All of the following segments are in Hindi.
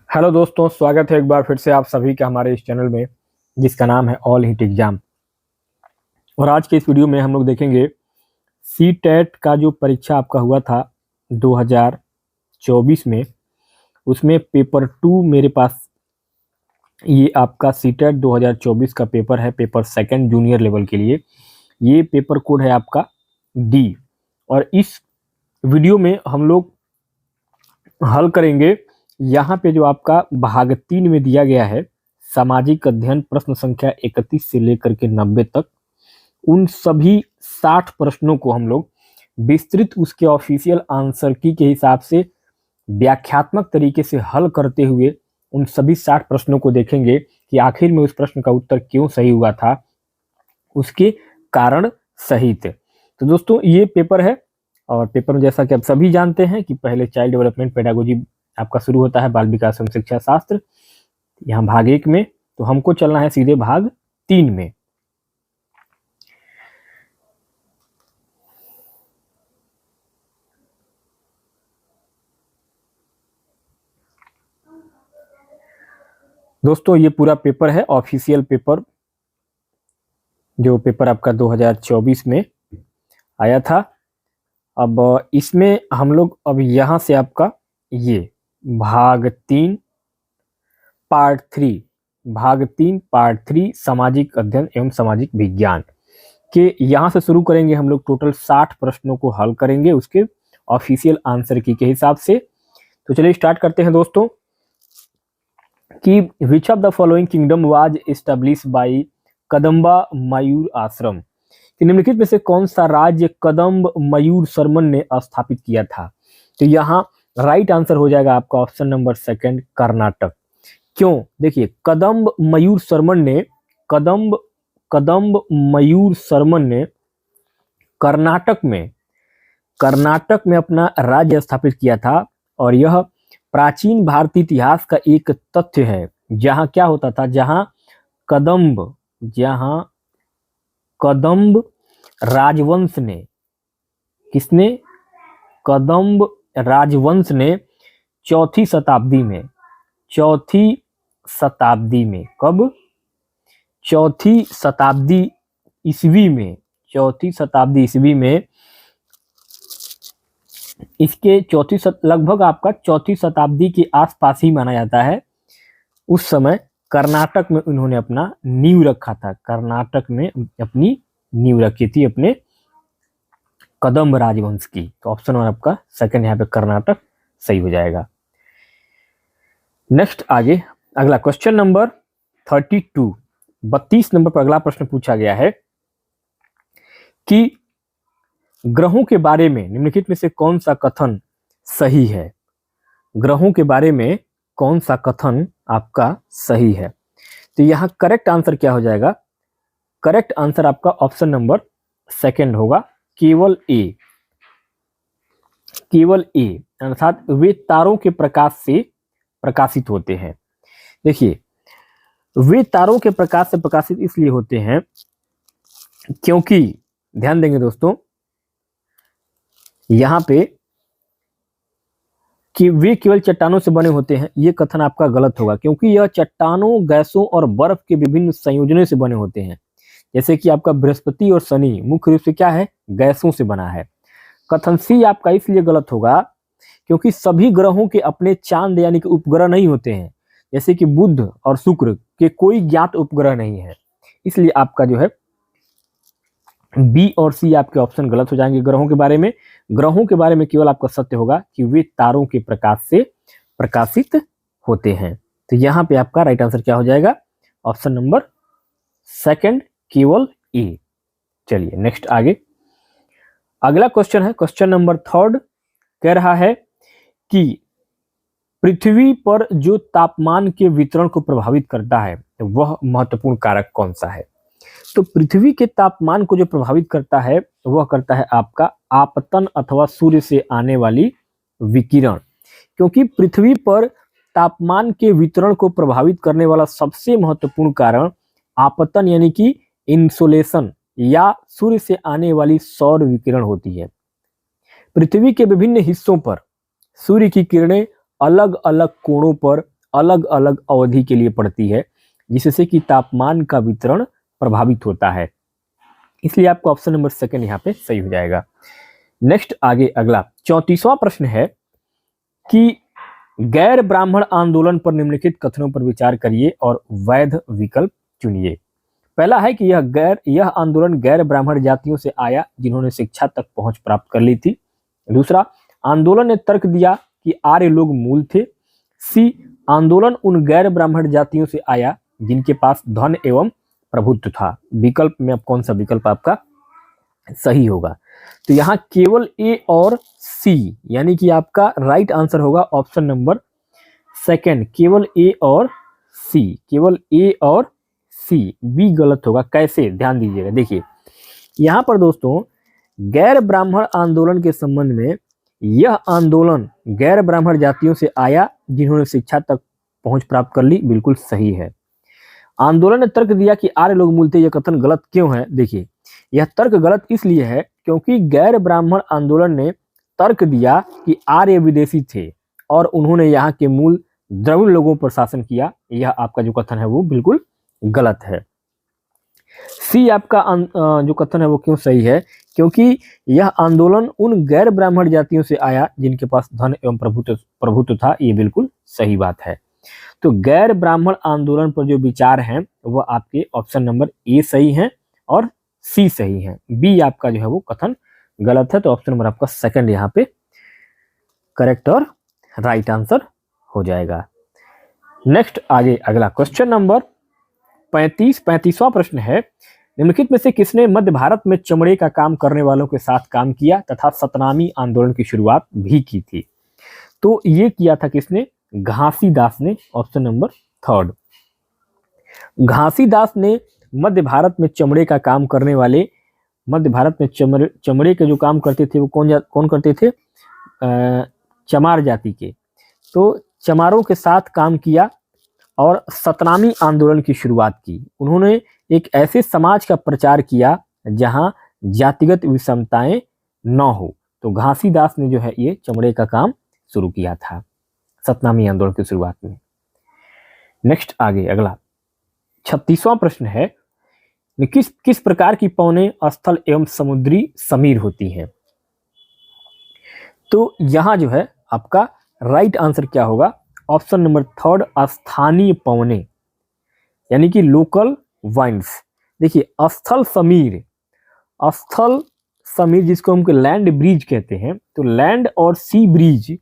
हेलो दोस्तों, स्वागत है एक बार फिर से आप सभी का हमारे इस चैनल में जिसका नाम है ऑल हिट एग्जाम। और आज के इस वीडियो में हम लोग देखेंगे सी टेट का जो परीक्षा आपका हुआ था 2024 में, उसमें पेपर 2 मेरे पास ये आपका सी टेट 2024 का पेपर है, पेपर सेकंड जूनियर लेवल के लिए। ये पेपर कोड है आपका डी। और इस वीडियो में हम लोग हल करेंगे यहाँ पे जो आपका भाग 3 में दिया गया है, सामाजिक अध्ययन प्रश्न संख्या 31 से लेकर के 90 तक, उन सभी 60 प्रश्नों को हम लोग विस्तृत उसके ऑफिशियल आंसर की के हिसाब से व्याख्यात्मक तरीके से हल करते हुए उन सभी 60 प्रश्नों को देखेंगे कि आखिर में उस प्रश्न का उत्तर क्यों सही हुआ था, उसके कारण सहित। तो दोस्तों ये पेपर है, और पेपर में जैसा कि आप सभी जानते हैं कि पहले चाइल्ड डेवलपमेंट पेडागोजी आपका शुरू होता है, बाल विकास एवं शिक्षा शास्त्र, यहाँ भाग 1 में। तो हमको चलना है सीधे भाग 3 में। दोस्तों ये पूरा पेपर है, ऑफिशियल पेपर, जो पेपर आपका 2024 में आया था। अब इसमें हम लोग अब यहाँ से आपका ये भाग 3 पार्ट 3 सामाजिक अध्ययन एवं सामाजिक विज्ञान के यहाँ से शुरू करेंगे। हम लोग टोटल 60 प्रश्नों को हल करेंगे उसके ऑफिशियल आंसर की के हिसाब से। तो चलिए स्टार्ट करते हैं दोस्तों कि which of the following kingdom was established by Kadamba Mayurasharma, कि निम्नलिखित में से कौन सा राज्य कदम्ब मयूर शर्मन ने स्थापित किया था। तो यहाँ राइट आंसर हो जाएगा आपका ऑप्शन नंबर 2 कर्नाटक। क्यों? देखिए, कदम्ब मयूर शर्मन ने कर्नाटक में अपना राज्य स्थापित किया था। और यह प्राचीन भारतीय इतिहास का एक तथ्य है, जहां क्या होता था, जहां कदम्ब राजवंश ने, किसने? कदम्ब राजवंश ने चौथी शताब्दी में, कब? चौथी शताब्दी ईस्वी में इसके लगभग आपका चौथी शताब्दी के आसपास ही माना जाता है। उस समय कर्नाटक में उन्होंने अपना नींव रखा था, कर्नाटक में अपनी नींव रखी थी अपने कदम्ब राजवंश की। तो ऑप्शन 1 आपका 2 यहाँ पे कर्नाटक सही हो जाएगा। नेक्स्ट आगे अगला क्वेश्चन नंबर 32 नंबर पर अगला प्रश्न पूछा गया है कि ग्रहों के बारे में निम्नलिखित में से कौन सा कथन सही है। ग्रहों के बारे में कौन सा कथन आपका सही है। तो यहाँ करेक्ट आंसर क्या हो जाएगा? करेक्ट आंसर आपका ऑप्शन नंबर 2 होगा, केवल ए, अर्थात वे तारों के प्रकाश से प्रकाशित होते हैं। देखिए, वे तारों के प्रकाश से प्रकाशित इसलिए होते हैं क्योंकि, ध्यान देंगे दोस्तों यहां पे, कि वे केवल चट्टानों से बने होते हैं, यह कथन आपका गलत होगा, क्योंकि यह चट्टानों, गैसों और बर्फ के विभिन्न संयोजनों से बने होते हैं। जैसे कि आपका बृहस्पति और शनि मुख्य रूप से क्या है? गैसों से बना है। कथन सी आपका इसलिए गलत होगा क्योंकि सभी ग्रहों के अपने चांद यानी कि उपग्रह नहीं होते हैं। जैसे कि बुध और शुक्र के कोई ज्ञात उपग्रह नहीं है, इसलिए आपका जो है बी और सी आपके ऑप्शन गलत हो जाएंगे। ग्रहों के बारे में केवल आपका सत्य होगा कि वे तारों के प्रकाश से प्रकाशित होते हैं। तो यहाँ पे आपका राइट आंसर क्या हो जाएगा? ऑप्शन नंबर 2 केवल ए। चलिए नेक्स्ट आगे अगला क्वेश्चन है, क्वेश्चन नंबर 3 कह रहा है कि पृथ्वी पर जो तापमान के वितरण को प्रभावित करता है वह महत्वपूर्ण कारक कौन सा है। तो पृथ्वी के तापमान को जो प्रभावित करता है वह करता है आपका आपतन अथवा सूर्य से आने वाली विकिरण। क्योंकि पृथ्वी पर तापमान के वितरण को प्रभावित करने वाला सबसे महत्वपूर्ण कारण आपतन यानी कि इंसोलेशन या सूर्य से आने वाली सौर विकिरण होती है। पृथ्वी के विभिन्न हिस्सों पर सूर्य की किरणें अलग अलग कोणों पर अलग अलग अवधि के लिए पड़ती है, जिससे कि तापमान का वितरण प्रभावित होता है। इसलिए आपका ऑप्शन नंबर सेकंड यहाँ पे सही हो जाएगा। नेक्स्ट आगे अगला 34वां प्रश्न है कि गैर ब्राह्मण आंदोलन पर निम्नलिखित कथनों पर विचार करिए और वैध विकल्प चुनिए। पहला है कि यह आंदोलन गैर ब्राह्मण जातियों से आया जिन्होंने शिक्षा तक पहुंच प्राप्त कर ली थी। दूसरा, आंदोलन ने तर्क दिया कि आर्य लोग मूल थे। सी, आंदोलन उन गैर ब्राह्मण जातियों से आया जिनके पास धन एवं प्रभुत्व था। विकल्प में अब कौन सा विकल्प आपका सही होगा? तो यहाँ केवल ए और सी, यानी कि आपका राइट आंसर होगा ऑप्शन नंबर सेकंड, केवल ए और सी, केवल ए और सी। बी गलत होगा। कैसे? ध्यान दीजिएगा। देखिए यहाँ पर दोस्तों, गैर ब्राह्मण आंदोलन के संबंध में, यह आंदोलन गैर ब्राह्मण जातियों से आया जिन्होंने शिक्षा तक पहुंच प्राप्त कर ली, बिल्कुल सही है। आंदोलन ने तर्क दिया कि आर्य लोग मूल थे, यह कथन गलत क्यों है? देखिए यह तर्क गलत इसलिए है क्योंकि गैर ब्राह्मण आंदोलन ने तर्क दिया कि आर्य विदेशी थे और उन्होंने यहाँ के मूल द्रविड़ लोगों पर शासन किया। यह आपका जो कथन है वो बिल्कुल गलत है। सी आपका जो कथन है वो क्यों सही है? क्योंकि यह आंदोलन उन गैर ब्राह्मण जातियों से आया जिनके पास धन एवं प्रभुत्व था। ये बिल्कुल सही बात है। तो गैर ब्राह्मण आंदोलन पर जो विचार हैं वो आपके ऑप्शन नंबर ए सही है और सी सही है। बी आपका जो है वो कथन गलत है। तो ऑप्शन नंबर आपका सेकंड यहाँ पे करेक्ट और राइट आंसर हो जाएगा। नेक्स्ट आगे अगला क्वेश्चन नंबर 35वां प्रश्न है, निम्नलिखित में से किसने मध्य भारत में चमड़े का काम करने वालों के साथ काम किया तथा सतनामी आंदोलन की शुरुआत भी की थी? तो ये किया था किसने? घासीदास ने। Option number third. घासीदास ने मध्य भारत में चमड़े का काम करने वाले, मध्य भारत में चमड़े के जो काम करते थे वो कौन करते थे? चमार जाति के। तो चमारों के साथ काम किया और सतनामी आंदोलन की शुरुआत की। उन्होंने एक ऐसे समाज का प्रचार किया जहां जातिगत विषमताएं न हो। तो घासीदास ने जो है ये चमड़े का काम शुरू किया था सतनामी आंदोलन की शुरुआत में। नेक्स्ट आगे अगला 36वां प्रश्न है, किस प्रकार की पौने स्थल एवं समुद्री समीर होती हैं? तो यहां जो है आपका राइट आंसर क्या होगा? ऑप्शन नंबर थर्ड, स्थानीय पौने, यानी कि लोकल वाइंड्स। देखिए स्थल समीर जिसको हम लैंड ब्रिज कहते हैं, तो लैंड और सी ब्रिज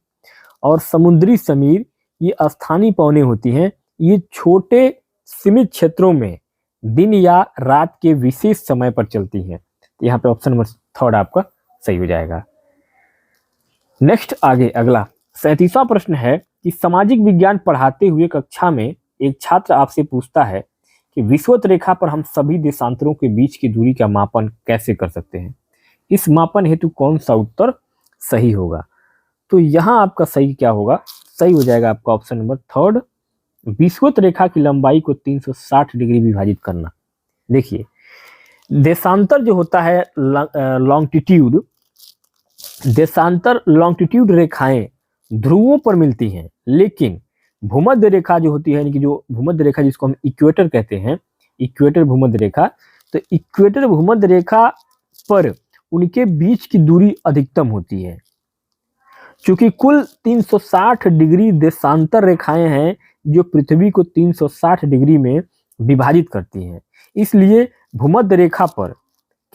और समुद्री समीर ये स्थानीय पौने होती हैं। ये छोटे सीमित क्षेत्रों में दिन या रात के विशेष समय पर चलती हैं। तो यहाँ पे ऑप्शन नंबर थर्ड आपका सही हो जाएगा। नेक्स्ट आगे अगला 37वां प्रश्न है कि सामाजिक विज्ञान पढ़ाते हुए कक्षा में एक छात्र आपसे पूछता है कि विषुवत रेखा पर हम सभी देशांतरों के बीच की दूरी का मापन कैसे कर सकते हैं? इस मापन हेतु कौन सा उत्तर सही होगा? तो यहाँ आपका सही क्या होगा? सही हो जाएगा आपका ऑप्शन नंबर थर्ड, विषुवत रेखा की लंबाई को 360 डिग्री विभाजित करना। देखिए देशांतर जो होता है लॉन्गिट्यूड, देशांतर लॉन्गिट्यूड रेखाएं ध्रुवों पर मिलती हैं, लेकिन भूमध्य रेखा जो होती है, यानी कि जो भूमध्य रेखा जिसको हम इक्वेटर कहते हैं, इक्वेटर भूमध्य रेखा, तो इक्वेटर भूमध्य रेखा पर उनके बीच की दूरी अधिकतम होती है। चूंकि कुल 360 डिग्री देशांतर रेखाएं हैं जो पृथ्वी को 360 डिग्री में विभाजित करती हैं, इसलिए भूमध्य रेखा पर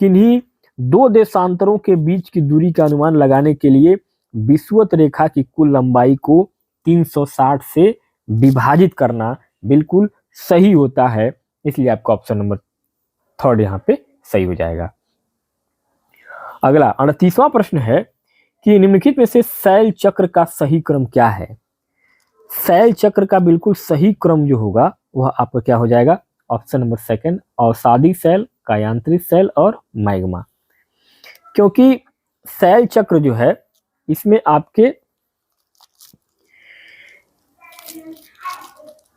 किन्हीं दो देशांतरों के बीच की दूरी का अनुमान लगाने के लिए विषुवत रेखा की कुल लंबाई को 360 से विभाजित करना बिल्कुल सही होता है। इसलिए आपका ऑप्शन नंबर थर्ड यहाँ पे सही हो जाएगा। अगला 38वां प्रश्न है कि निम्नलिखित में से शैल चक्र का सही क्रम क्या है? शैल चक्र का बिल्कुल सही क्रम जो होगा वह आपका क्या हो जाएगा? ऑप्शन नंबर सेकंड, अवसादी शैल, कायांतरित शैल और मैग्मा। क्योंकि शैल चक्र जो है इसमें आपके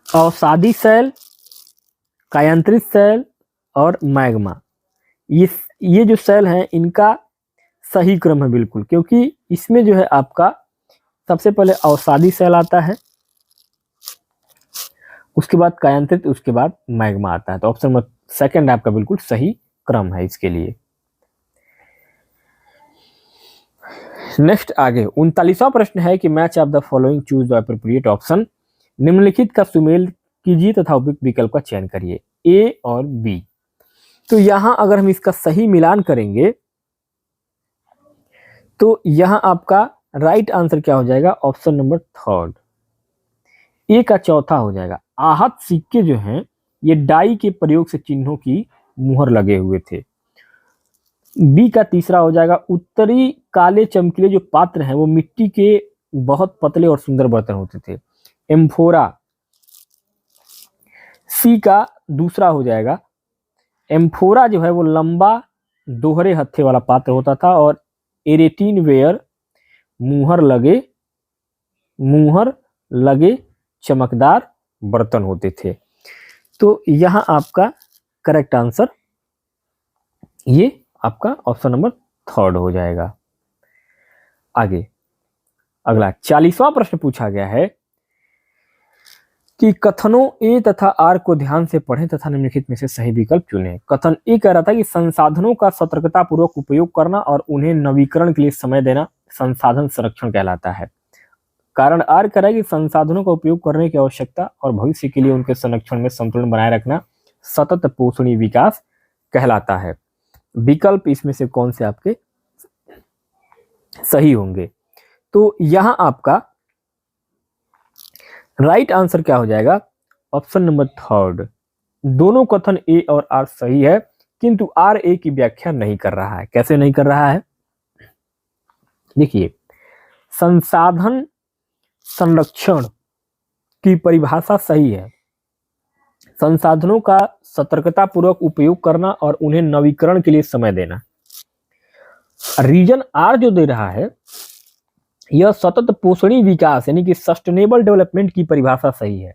अवसादी शैल, कायांतरित शैल और मैग्मा, ये जो शैल हैं इनका सही क्रम है बिल्कुल, क्योंकि इसमें जो है आपका सबसे पहले अवसादी शैल आता है, उसके बाद कायांतरित, उसके बाद मैग्मा आता है। तो ऑप्शन नंबर सेकंड आपका बिल्कुल सही क्रम है इसके लिए। नेक्स्ट आगे 39वां प्रश्न है कि match of the following, choose the appropriate option. निम्नलिखित का सुमेल कीजिए तथा उपयुक्त विकल्प का चयन करिए, ए और बी। तो यहां अगर हम इसका सही मिलान करेंगे तो यहां आपका राइट आंसर क्या हो जाएगा, ऑप्शन नंबर थर्ड, ए का चौथा हो जाएगा। आहत सिक्के जो हैं ये डाई के प्रयोग से चिन्हों की मुहर लगे हुए थे। बी का तीसरा हो जाएगा। उत्तरी काले चमकीले जो पात्र हैं वो मिट्टी के बहुत पतले और सुंदर बर्तन होते थे, एम्फोरा। सी का दूसरा हो जाएगा। एम्फोरा जो है वो लंबा दोहरे हत्थे वाला पात्र होता था और एरेटीन वेयर मुहर लगे चमकदार बर्तन होते थे। तो यहां आपका करेक्ट आंसर ये आपका ऑप्शन नंबर थर्ड हो जाएगा। आगे अगला 40वां प्रश्न पूछा गया है कि कथनों ए तथा आर को ध्यान से पढ़ें तथा निम्नलिखित में से सही विकल्प चुनें। कथन ए कह रहा था कि संसाधनों का सतर्कता पूर्वक उपयोग करना और उन्हें नवीकरण के लिए समय देना संसाधन संरक्षण कहलाता है। कारण आर कह रहा है कि संसाधनों का उपयोग करने की आवश्यकता और भविष्य के लिए उनके संरक्षण में संतुलन बनाए रखना सतत पोषणीय विकास कहलाता है। विकल्प इसमें से कौन से आपके सही होंगे? तो यहां आपका राइट आंसर क्या हो जाएगा, ऑप्शन नंबर थर्ड। दोनों कथन ए और आर सही है, किंतु आर ए की व्याख्या नहीं कर रहा है। कैसे नहीं कर रहा है? देखिए, संसाधन संरक्षण की परिभाषा सही है, संसाधनों का सतर्कता पूर्वक उपयोग करना और उन्हें नवीकरण के लिए समय देना। रीजन आर जो दे रहा है यह सतत पोषणीय विकास यानी कि सस्टेनेबल डेवलपमेंट की परिभाषा सही है।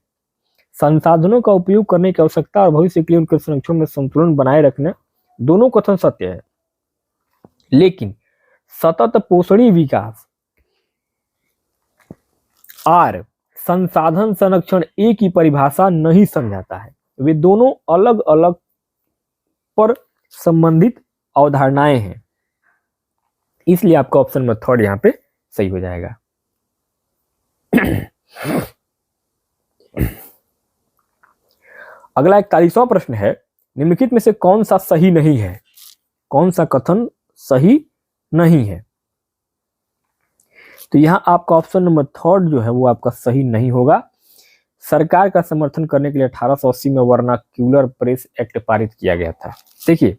संसाधनों का उपयोग करने की आवश्यकता और भविष्य के लिए उनके संरक्षण में संतुलन बनाए रखना, दोनों कथन सत्य है, लेकिन सतत पोषणीय विकास आर संसाधन संरक्षण ए की परिभाषा नहीं समझाता है। वे दोनों अलग अलग पर संबंधित अवधारणाएं हैं, इसलिए आपका ऑप्शन नंबर थर्ड यहां पे सही हो जाएगा। अगला 41वां प्रश्न है, निम्नलिखित में से कौन सा सही नहीं है? कौन सा कथन सही नहीं है? तो यहां आपका ऑप्शन नंबर थर्ड जो है वो आपका सही नहीं होगा। सरकार का समर्थन करने के लिए 1880 में वर्नाक्यूलर प्रेस एक्ट पारित किया गया था। देखिए,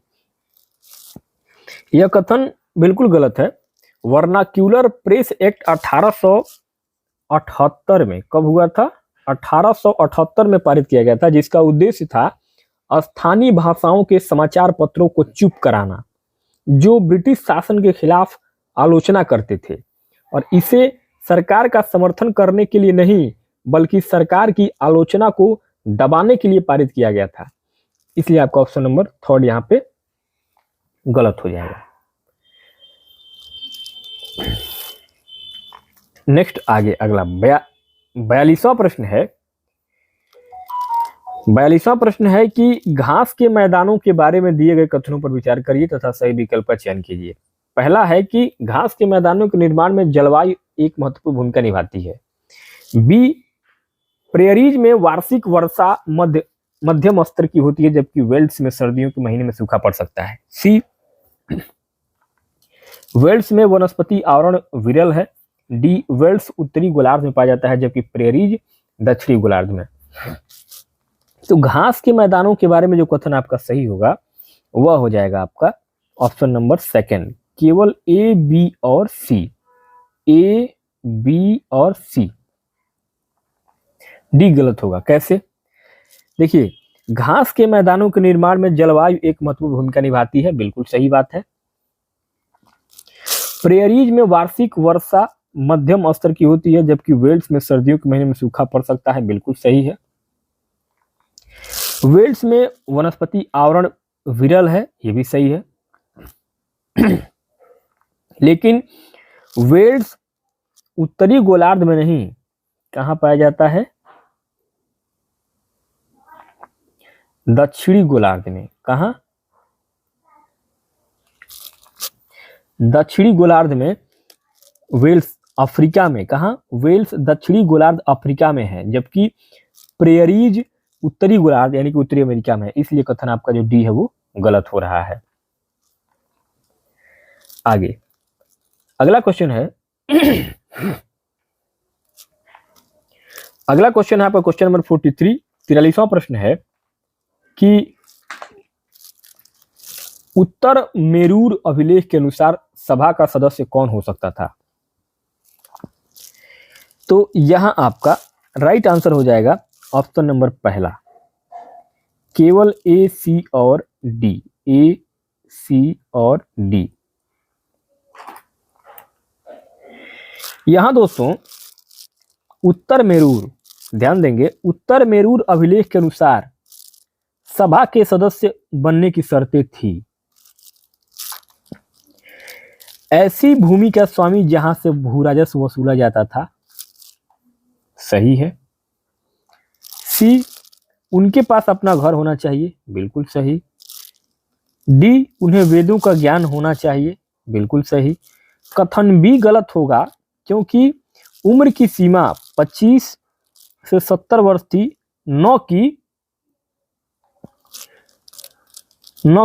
यह कथन बिल्कुल गलत है। वर्नाक्यूलर प्रेस एक्ट 1878 में कब हुआ था? 1878 में पारित किया गया था, जिसका उद्देश्य था स्थानीय भाषाओं के समाचार पत्रों को चुप कराना जो ब्रिटिश शासन के खिलाफ आलोचना करते थे, और इसे सरकार का समर्थन करने के लिए नहीं बल्कि सरकार की आलोचना को दबाने के लिए पारित किया गया था। इसलिए आपका ऑप्शन नंबर थर्ड यहां पे गलत हो जाएगा। नेक्स्ट आगे अगला 42वां प्रश्न है। 42वां प्रश्न है कि घास के मैदानों के बारे में दिए गए कथनों पर विचार करिए तथा सही विकल्प का चयन कीजिए। पहला है कि घास के मैदानों के निर्माण में जलवायु एक महत्वपूर्ण भूमिका निभाती है। बी, प्रेयरीज में वार्षिक वर्षा मध्यम स्तर की होती है जबकि वेल्स में सर्दियों के महीने में सूखा पड़ सकता है। सी, वेल्स में वनस्पति आवरण विरल है। डी, वेल्स उत्तरी गोलार्ध में पाया जाता है जबकि प्रेयरीज दक्षिणी गोलार्ध में। तो घास के मैदानों के बारे में जो कथन आपका सही होगा वह हो जाएगा आपका ऑप्शन नंबर सेकंड, केवल ए, बी और सी। ए, बी और सी। डी गलत होगा। कैसे? देखिए, घास के मैदानों के निर्माण में जलवायु एक महत्वपूर्ण भूमिका निभाती है, बिल्कुल सही बात है। प्रेयरीज में वार्षिक वर्षा मध्यम स्तर की होती है जबकि वेल्स में सर्दियों के महीने में सूखा पड़ सकता है, बिल्कुल सही है। वेल्स में वनस्पति आवरण विरल है, यह भी सही है। लेकिन वेल्स उत्तरी गोलार्ध में नहीं, कहां पाया जाता है? दक्षिणी गोलार्ध में, कहा? दक्षिणी गोलार्ध में, वेल्स अफ्रीका में, कहा? वेल्स दक्षिणी गोलार्ध अफ्रीका में है, जबकि प्रेयरीज उत्तरी गोलार्ध यानी कि उत्तरी अमेरिका में है। इसलिए कथन आपका जो डी है वो गलत हो रहा है। आगे अगला क्वेश्चन है अगला क्वेश्चन है आपका क्वेश्चन नंबर 43, 43वां प्रश्न है कि उत्तर मेरूर अभिलेख के अनुसार सभा का सदस्य कौन हो सकता था? तो यहां आपका राइट आंसर हो जाएगा ऑप्शन नंबर पहला, केवल ए, सी और डी। ए, सी और डी। यहां दोस्तों उत्तर मेरूर, ध्यान देंगे, उत्तर मेरूर अभिलेख के अनुसार सभा के सदस्य बनने की शर्तें थी। ऐसी भूमि का स्वामी जहां से भू राजस्व वसूला जाता था, सही है। सी, उनके पास अपना घर होना चाहिए, बिल्कुल सही। डी, उन्हें वेदों का ज्ञान होना चाहिए, बिल्कुल सही। कथन भी गलत होगा क्योंकि उम्र की सीमा 25 से 70 वर्ष थी, न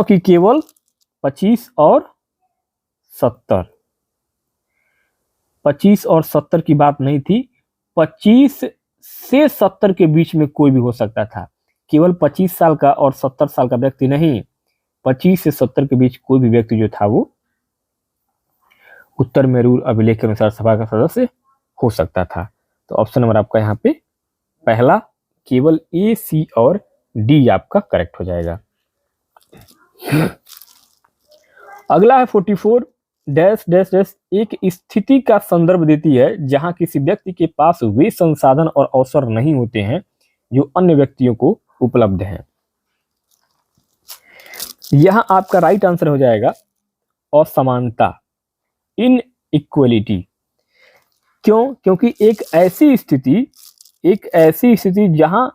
कि केवल 25 और 70। 25 और 70 की बात नहीं थी, 25 से 70 के बीच में कोई भी हो सकता था। केवल 25 साल का और 70 साल का व्यक्ति नहीं, 25 से 70 के बीच कोई भी व्यक्ति जो था वो उत्तर मेरूर अभिलेख के अनुसार सभा का सदस्य हो सकता था। तो ऑप्शन नंबर आपका यहाँ पे पहला, केवल ए, सी और डी आपका करेक्ट हो जाएगा। अगला है 44 डैश डैश डैश, एक स्थिति का संदर्भ देती है जहां किसी व्यक्ति के पास वे संसाधन और अवसर नहीं होते हैं जो अन्य व्यक्तियों को उपलब्ध हैं। यहां आपका राइट आंसर हो जाएगा असमानता, इनइक्वलिटी। क्यों? क्योंकि एक ऐसी स्थिति जहां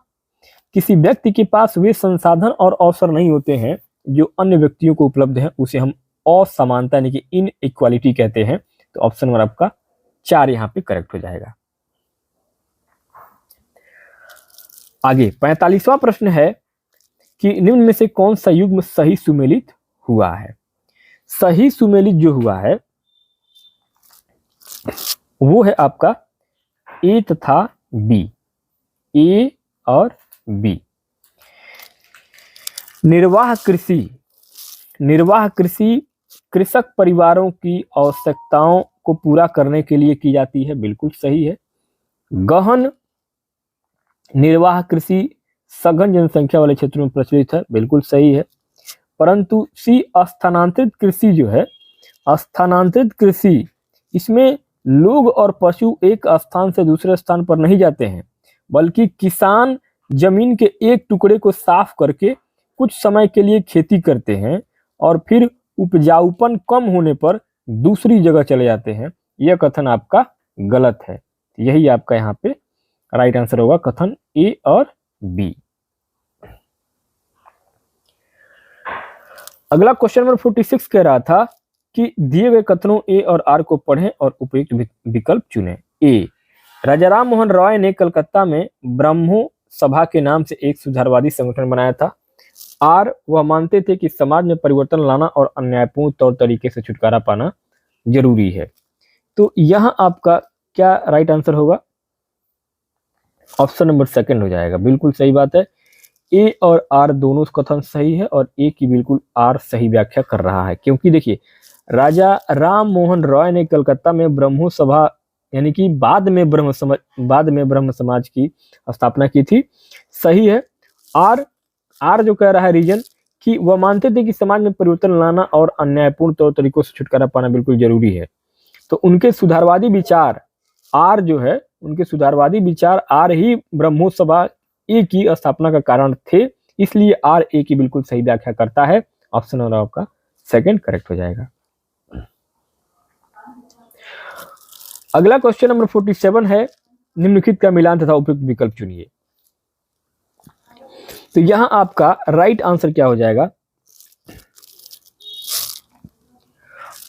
किसी व्यक्ति के पास वे संसाधन और अवसर नहीं होते हैं जो अन्य व्यक्तियों को उपलब्ध हैं, उसे हम असमानता यानी कि इनइक्वालिटी कहते हैं। तो ऑप्शन नंबर आपका 4 यहां पे करेक्ट हो जाएगा। आगे 45वां प्रश्न है कि निम्न में से कौन सा युग्म सही सुमेलित हुआ है? सही सुमेलित जो हुआ है वो है आपका ए तथा बी, ए और बी। निर्वाह कृषि कृषक परिवारों की आवश्यकताओं को पूरा करने के लिए की जाती है, बिल्कुल सही है। गहन निर्वाह कृषि सघन जनसंख्या वाले क्षेत्रों में प्रचलित है, बिल्कुल सही है। परंतु सी, स्थानांतरित कृषि जो है, स्थानांतरित कृषि, इसमें लोग और पशु एक स्थान से दूसरे स्थान पर नहीं जाते हैं, बल्कि किसान जमीन के एक टुकड़े को साफ करके कुछ समय के लिए खेती करते हैं और फिर उपजाऊपन कम होने पर दूसरी जगह चले जाते हैं। यह कथन आपका गलत है। यही आपका यहाँ पे राइट आंसर होगा, कथन ए और बी। अगला क्वेश्चन नंबर 46 कह रहा था कि दिए गए कथनों ए और आर को पढ़ें और उपयुक्त विकल्प चुनें। ए, राजा राम मोहन रॉय ने कलकत्ता में ब्रह्मो सभा के नाम से एक सुधारवादी संगठन बनाया था। आर, वह मानते थे कि समाज में परिवर्तन लाना और अन्यायपूर्ण तौर तरीके से छुटकारा पाना जरूरी है। तो यहां आपका क्या राइट आंसर होगा? ऑप्शन नंबर सेकंड हो जाएगा, बिल्कुल सही बात है। ए और आर दोनों कथन सही है और ए की बिल्कुल आर सही व्याख्या कर रहा है, क्योंकि देखिए राजा राम मोहन रॉय ने कलकत्ता में ब्रह्मो सभा यानी कि बाद में ब्रह्म समाज की स्थापना की थी, सही है। आर जो कह रहा है रीजन कि वह मानते थे कि समाज में परिवर्तन लाना और अन्यायपूर्ण तौर तरीकों से छुटकारा पाना बिल्कुल जरूरी है। तो उनके सुधारवादी विचार आर जो है, उनके सुधारवादी विचार आर ही ब्रह्मो सभा ए की स्थापना का कारण थे, इसलिए आर ए की बिल्कुल सही व्याख्या करता है। ऑप्शन नंबर आपका सेकंड करेक्ट हो जाएगा। अगला क्वेश्चन नंबर 47 है, निम्नलिखित का मिलान तथा उपयुक्त विकल्प चुनिए। तो यहां आपका राइट आंसर क्या हो जाएगा?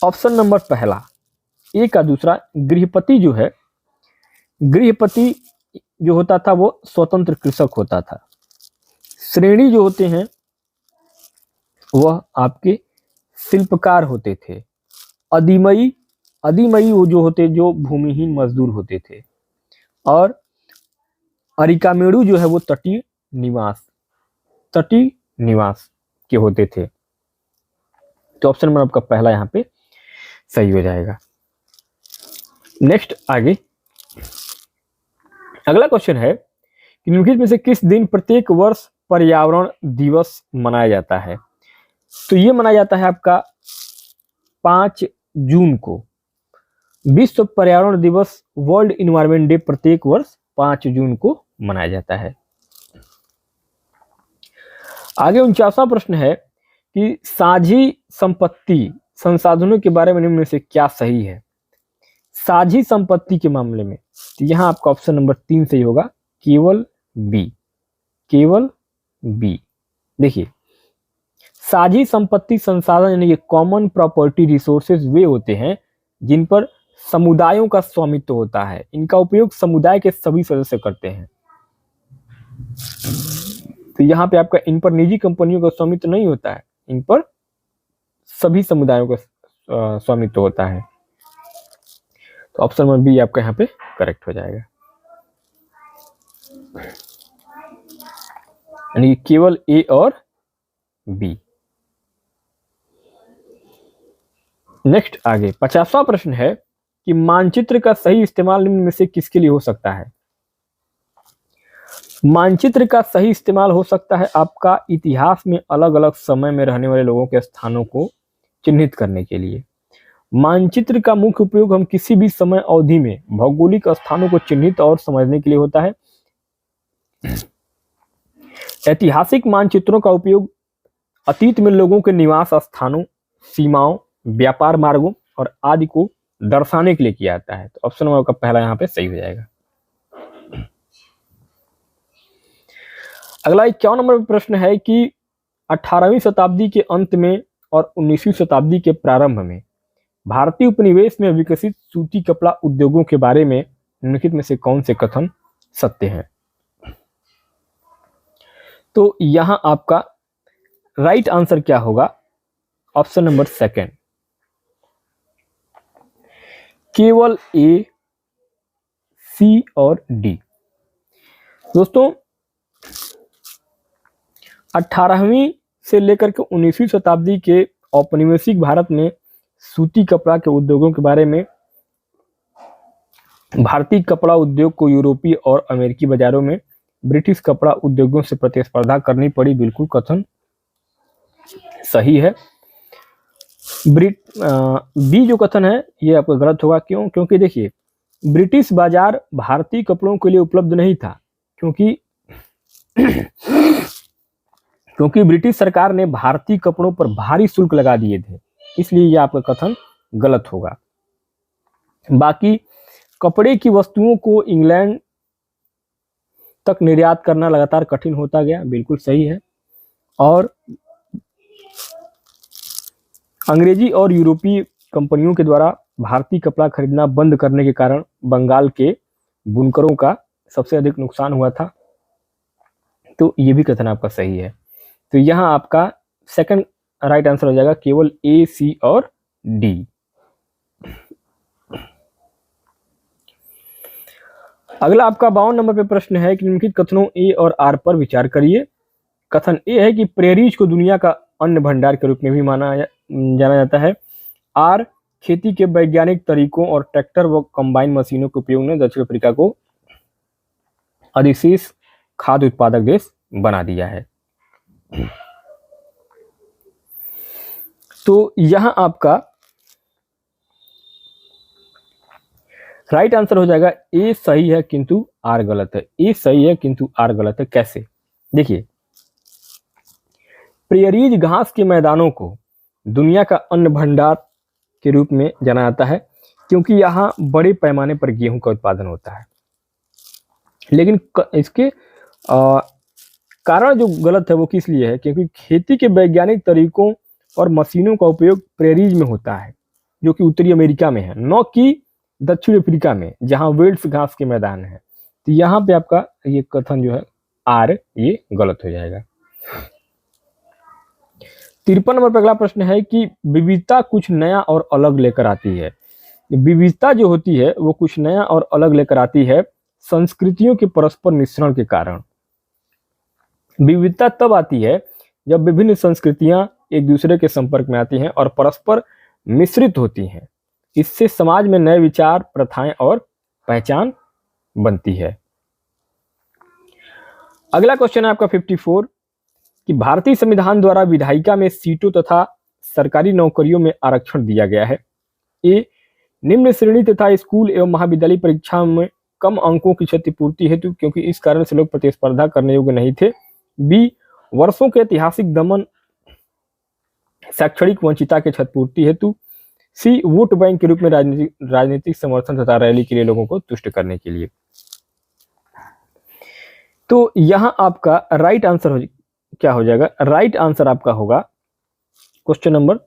ऑप्शन नंबर पहला, ए का दूसरा। गृहपति जो है, गृहपति जो होता था वो स्वतंत्र कृषक होता था। श्रेणी जो होते हैं वह आपके शिल्पकार होते थे। अधिमयी, अधिमयी वो जो होते, जो भूमिहीन मजदूर होते थे। और अरिकामेड़ू जो है वो तटीय निवास, तटीय निवास के होते थे। तो ऑप्शन नंबर आपका पहला यहाँ पे सही हो जाएगा। नेक्स्ट आगे अगला क्वेश्चन है कि निम्नलिखित में से किस दिन प्रत्येक वर्ष पर्यावरण दिवस मनाया जाता है? तो ये मनाया जाता है आपका 5 जून को। विश्व पर्यावरण दिवस, वर्ल्ड इन्वायरमेंट डे प्रत्येक वर्ष 5 जून को मनाया जाता है। आगे 49वां प्रश्न है कि साझी संपत्ति संसाधनों के बारे में निम्न में से क्या सही है? साझी संपत्ति के मामले में तो यहां आपका ऑप्शन नंबर 3 सही होगा, केवल बी, केवल बी। देखिए, साझी संपत्ति संसाधन यानी कि कॉमन प्रॉपर्टी रिसोर्सेज वे होते हैं जिन पर समुदायों का स्वामित्व होता है। इनका उपयोग समुदाय के सभी सदस्य करते हैं। तो यहाँ पे आपका इन पर निजी कंपनियों का स्वामित्व नहीं होता है, इन पर सभी समुदायों का स्वामित्व होता है। तो ऑप्शन नंबर बी आपका यहाँ पे करेक्ट हो जाएगा, यानी केवल ए और बी। नेक्स्ट आगे 50वां प्रश्न है कि मानचित्र का सही इस्तेमाल निम्न में से किसके लिए हो सकता है? मानचित्र का सही इस्तेमाल हो सकता है आपका इतिहास में अलग अलग समय में रहने वाले लोगों के स्थानों को चिन्हित करने के लिए। मानचित्र का मुख्य उपयोग हम किसी भी समय अवधि में भौगोलिक स्थानों को चिन्हित और समझने के लिए होता है। ऐतिहासिक मानचित्रों का उपयोग अतीत में लोगों के निवास स्थानों, सीमाओं, व्यापार मार्गों और आदि को दर्शाने के लिए किया जाता है। तो ऑप्शन नंबर का पहला यहाँ पे सही हो जाएगा। अगला 51 नंबर प्रश्न है कि 18वीं शताब्दी के अंत में और 19वीं शताब्दी के प्रारंभ में भारतीय उपनिवेश में विकसित सूती कपड़ा उद्योगों के बारे में निम्नलिखित में से कौन से कथन सत्य हैं? तो यहां आपका राइट आंसर क्या होगा? ऑप्शन नंबर सेकंड, केवल ए, सी और डी। दोस्तों 18वीं से लेकर के 19वीं शताब्दी के औपनिवेशिक भारत में सूती कपड़ा के उद्योगों के बारे में भारतीय कपड़ा उद्योग को यूरोपीय और अमेरिकी बाजारों में ब्रिटिश कपड़ा उद्योगों से प्रतिस्पर्धा करनी पड़ी, बिल्कुल कथन सही है। बी जो कथन है ये आपका गलत होगा। क्यों? क्योंकि देखिए, ब्रिटिश बाजार भारतीय कपड़ों के लिए उपलब्ध नहीं था, क्योंकि ब्रिटिश सरकार ने भारतीय कपड़ों पर भारी शुल्क लगा दिए थे, इसलिए यह आपका कथन गलत होगा। बाकी कपड़े की वस्तुओं को इंग्लैंड तक निर्यात करना लगातार कठिन होता गया, बिल्कुल सही है। और अंग्रेजी और यूरोपीय कंपनियों के द्वारा भारतीय कपड़ा खरीदना बंद करने के कारण बंगाल के बुनकरों का सबसे अधिक नुकसान हुआ था। तो ये भी कथन आपका सही है। तो यहां आपका सेकंड राइट आंसर हो जाएगा, केवल ए, सी और डी। अगला आपका 52 नंबर पे प्रश्न है कि निम्नलिखित कथनों ए और आर पर विचार करिए। कथन ए है कि प्रेरीज को दुनिया का अन्न भंडार के रूप में भी जाना जाता है। आर, खेती के वैज्ञानिक तरीकों और ट्रैक्टर व कंबाइन मशीनों के उपयोग ने दक्षिण अफ्रीका को अधिशेष खाद्य उत्पादक देश बना दिया है। तो यहां आपका राइट आंसर हो जाएगा ए सही है किंतु आर गलत है। ए सही है किंतु आर गलत है। कैसे? देखिए, प्रेरीज घास के मैदानों को दुनिया का अन्न भंडार के रूप में जाना जाता है क्योंकि यहाँ बड़े पैमाने पर गेहूं का उत्पादन होता है। लेकिन इसके कारण जो गलत है वो किस लिए है, क्योंकि खेती के वैज्ञानिक तरीकों और मशीनों का उपयोग प्रेरीज में होता है जो कि उत्तरी अमेरिका में है, न कि दक्षिण अफ्रीका में जहां वेल्स घास के मैदान है। तो यहाँ पे आपका ये कथन जो है आर ये गलत हो जाएगा। 53 नंबर पर अगला प्रश्न है कि विविधता कुछ नया और अलग लेकर आती है। विविधता जो होती है वो कुछ नया और अलग लेकर आती है संस्कृतियों के परस्पर मिश्रण के कारण। विविधता तब आती है जब विभिन्न संस्कृतियां एक दूसरे के संपर्क में आती हैं और परस्पर मिश्रित होती हैं। इससे समाज में नए विचार, प्रथाएं और पहचान बनती है। अगला क्वेश्चन है आपका 54 कि भारतीय संविधान द्वारा विधायिका में सीटों तथा सरकारी नौकरियों में आरक्षण दिया गया है। ए, निम्न श्रेणी तथा स्कूल एवं महाविद्यालय परीक्षा में कम अंकों की क्षतिपूर्ति हेतु, क्योंकि इस कारण से लोग प्रतिस्पर्धा करने योग्य नहीं थे। बी, वर्षों के ऐतिहासिक दमन शैक्षणिक वंचिता के क्षतिपूर्ति हेतु। सी, वोट बैंक के रूप में राजनीतिक समर्थन तथा रैली के लिए लोगों को तुष्ट करने के लिए। तो यहां आपका राइट आंसर क्या हो जाएगा? राइट आंसर आपका होगा question number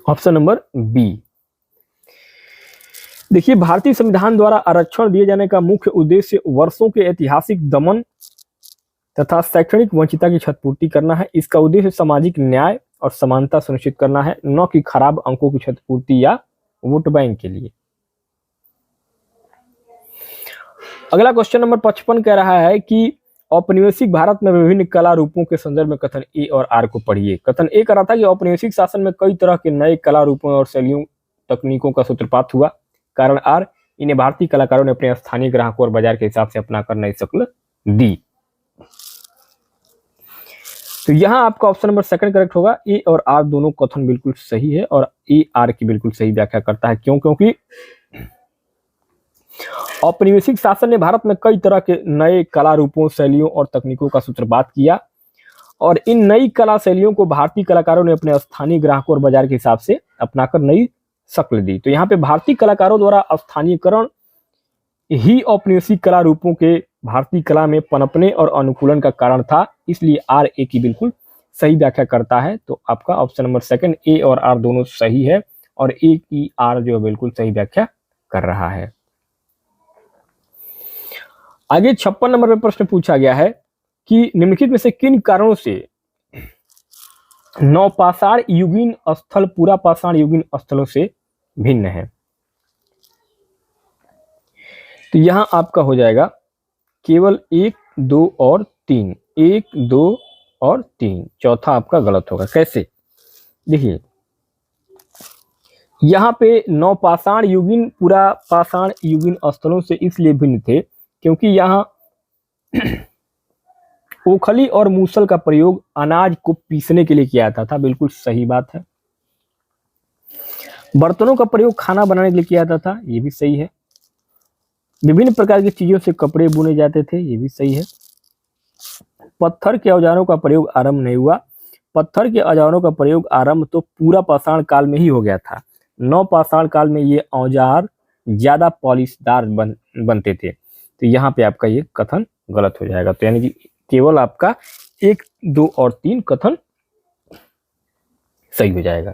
option number B. देखिए, भारतीय संविधान द्वारा आरक्षण दिए जाने का मुख्य उद्देश्य वर्षों के ऐतिहासिक दमन तथा शैक्षणिक वंचिता की क्षतिपूर्ति करना है। इसका उद्देश्य सामाजिक न्याय और समानता सुनिश्चित करना है, न कि खराब अंकों की क्षतिपूर्ति या वोट बैंक के लिए। अगला क्वेश्चन नंबर 55 कह रहा है कि औपनिवेशिक भारत में विभिन्न कला रूपों के संदर्भ में कथन ए और आर को पढ़िए। कथन ए कह रहा था कि औपनिवेशिक शासन में कई तरह के नए कला रूपों और शैलियों तकनीकों का सूत्रपात हुआ। कारण आर, इन्हें भारतीय कलाकारों ने अपने स्थानीय ग्राहकों और बाजार के हिसाब से अपनाकर नई शक्ल दी। तो यहां आपका ऑप्शन नंबर सेकंड करेक्ट होगा। ए और आर दोनों कथन बिल्कुल सही है और ए आर की बिल्कुल सही व्याख्या करता है। क्यों? क्योंकि औपनिवेशिक शासन ने भारत में कई तरह के नए कला रूपों, शैलियों और तकनीकों का सूत्रपात किया और इन नई कला शैलियों को भारतीय कलाकारों ने अपने स्थानीय ग्राहकों और बाजार के हिसाब से अपनाकर नई शक्ल दी। तो यहाँ पे भारतीय कलाकारों द्वारा स्थानीयकरण ही औपनिवेशिक कला रूपों के भारतीय कला में पनपने और अनुकूलन का कारण था। इसलिए आर ए की बिल्कुल सही व्याख्या करता है। तो आपका ऑप्शन नंबर सेकंड ए और आर दोनों सही है और ए की आर जो बिल्कुल सही व्याख्या कर रहा है। आगे 56 नंबर पर प्रश्न पूछा गया है कि निम्नलिखित में से किन कारणों से नवपाषाण युगीन स्थल पुरापाषाण युगीन स्थलों से भिन्न है। तो यहां आपका हो जाएगा केवल 1, 2 और 3। 1, 2 और 3। चौथा आपका गलत होगा। कैसे? देखिए, यहां पे नवपाषाण युगीन पुरापाषाण युगीन स्थलों से इसलिए भिन्न थे क्योंकि यहाँ ओखली और मूसल का प्रयोग अनाज को पीसने के लिए किया जाता था। बिल्कुल सही बात है। बर्तनों का प्रयोग खाना बनाने के लिए किया जाता था। ये भी सही है। विभिन्न प्रकार की चीजों से कपड़े बुने जाते थे। ये भी सही है। पत्थर के औजारों का प्रयोग आरंभ नहीं हुआ। पत्थर के औजारों का प्रयोग आरंभ तो पूरा पाषाण काल में ही हो गया था। नवपाषाण काल में ये औजार ज्यादा पॉलिशदार बनते थे। तो यहाँ पे आपका ये कथन गलत हो जाएगा। तो यानी कि केवल आपका 1, 2 और 3 कथन सही हो जाएगा।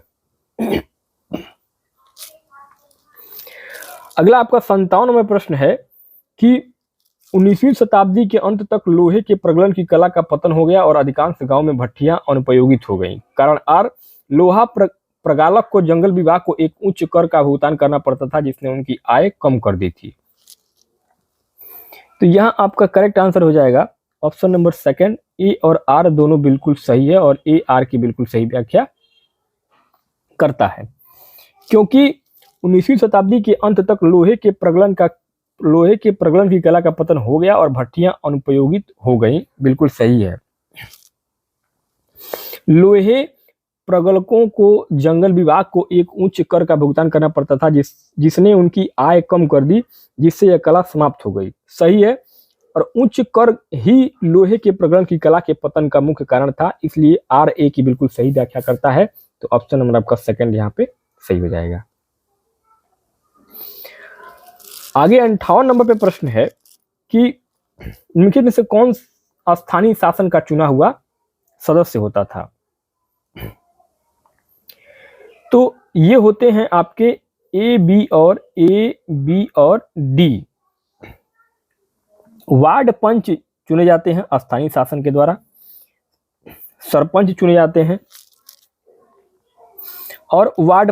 अगला आपका 57वां प्रश्न है कि 19वीं शताब्दी के अंत तक लोहे के प्रगलन की कला का पतन हो गया और अधिकांश गांव में भट्टियां अनुपयोगित हो गईं। कारण आर, लोहा प्रगालक को जंगल विभाग को एक उच्च कर का भुगतान करना पड़ता था जिसने उनकी आय कम कर दी थी। तो यहाँ आपका करेक्ट आंसर हो जाएगा ऑप्शन नंबर सेकंड। ए और आर दोनों बिल्कुल सही है और ए आर की बिल्कुल सही व्याख्या करता है। क्योंकि 19वीं शताब्दी के अंत तक लोहे के प्रगलन की कला का पतन हो गया और भट्टियां अनुपयोगित हो गई। बिल्कुल सही है। लोहे प्रगलकों को जंगल विभाग को एक उच्च कर का भुगतान करना पड़ता था जिसने उनकी आय कम कर दी, जिससे यह कला समाप्त हो गई। सही है। और उच्च कर ही लोहे के प्रगलन की कला के पतन का मुख्य कारण था। इसलिए आर ए की बिल्कुल सही व्याख्या करता है। तो ऑप्शन नंबर आपका सेकंड यहाँ पे सही हो जाएगा। आगे 58 नंबर पे प्रश्न है कि निम्नलिखित में से कौन स्थानीय शासन का चुना हुआ सदस्य होता था। तो ये होते हैं आपके ए, बी और डी। वार्ड पंच चुने जाते हैं स्थानीय शासन के द्वारा, सरपंच चुने जाते हैं और वार्ड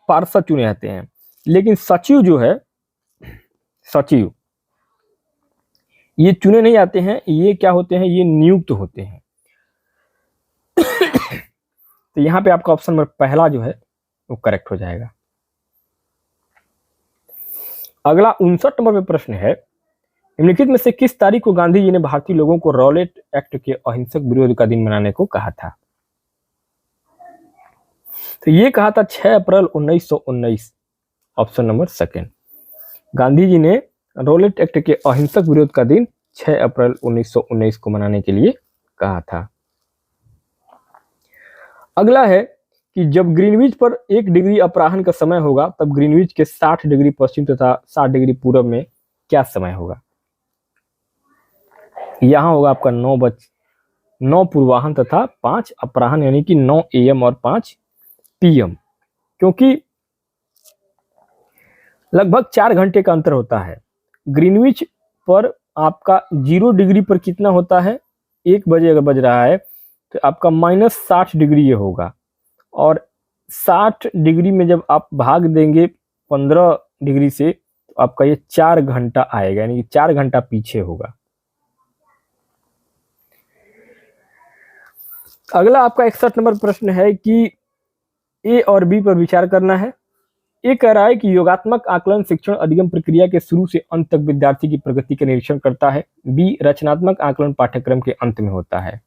पार्षद चुने जाते हैं। लेकिन सचिव जो है, सचिव ये चुने नहीं जाते हैं, ये क्या होते हैं, ये नियुक्त होते हैं। तो यहाँ पे आपका ऑप्शन नंबर पहला जो है वो करेक्ट हो जाएगा। अगला 59 नंबर पे प्रश्न है, निम्नलिखित में से किस तारीख को गांधी जी ने भारतीय लोगों को रॉलेट एक्ट के अहिंसक विरोध का दिन मनाने को कहा था? तो ये कहा था 6 अप्रैल 1919, option number second. Gandhi ji ने रॉलेट एक्ट के अहिंसक विरोध का दिन 6 अप्रैल 1919 को मनाने के लिए कहा था। अगला है कि जब ग्रीनविच पर 1 डिग्री अपराह्न का समय होगा तब ग्रीनविच के 60 डिग्री पश्चिम तथा 60 डिग्री पूर्व में क्या समय होगा? यहां होगा आपका 9 पूर्वाह्न तथा 5 अपराह्न, यानी कि 9 AM और 5 PM, क्योंकि लगभग 4 घंटे का अंतर होता है। ग्रीनविच पर आपका 0 डिग्री पर कितना होता है, 1 बजे अगर बज रहा है तो आपका -60 डिग्री ये होगा, और 60 डिग्री में जब आप भाग देंगे 15 डिग्री से तो आपका ये 4 घंटा आएगा, यानी कि 4 घंटा पीछे होगा। अगला आपका 61 नंबर प्रश्न है कि ए और बी पर विचार करना है। ए कह रहा है कि योगात्मक आकलन शिक्षण अधिगम प्रक्रिया के शुरू से अंत तक विद्यार्थी की प्रगति का निरीक्षण करता है। बी रचनात्मक आकलन पाठ्यक्रम के अंत में होता है।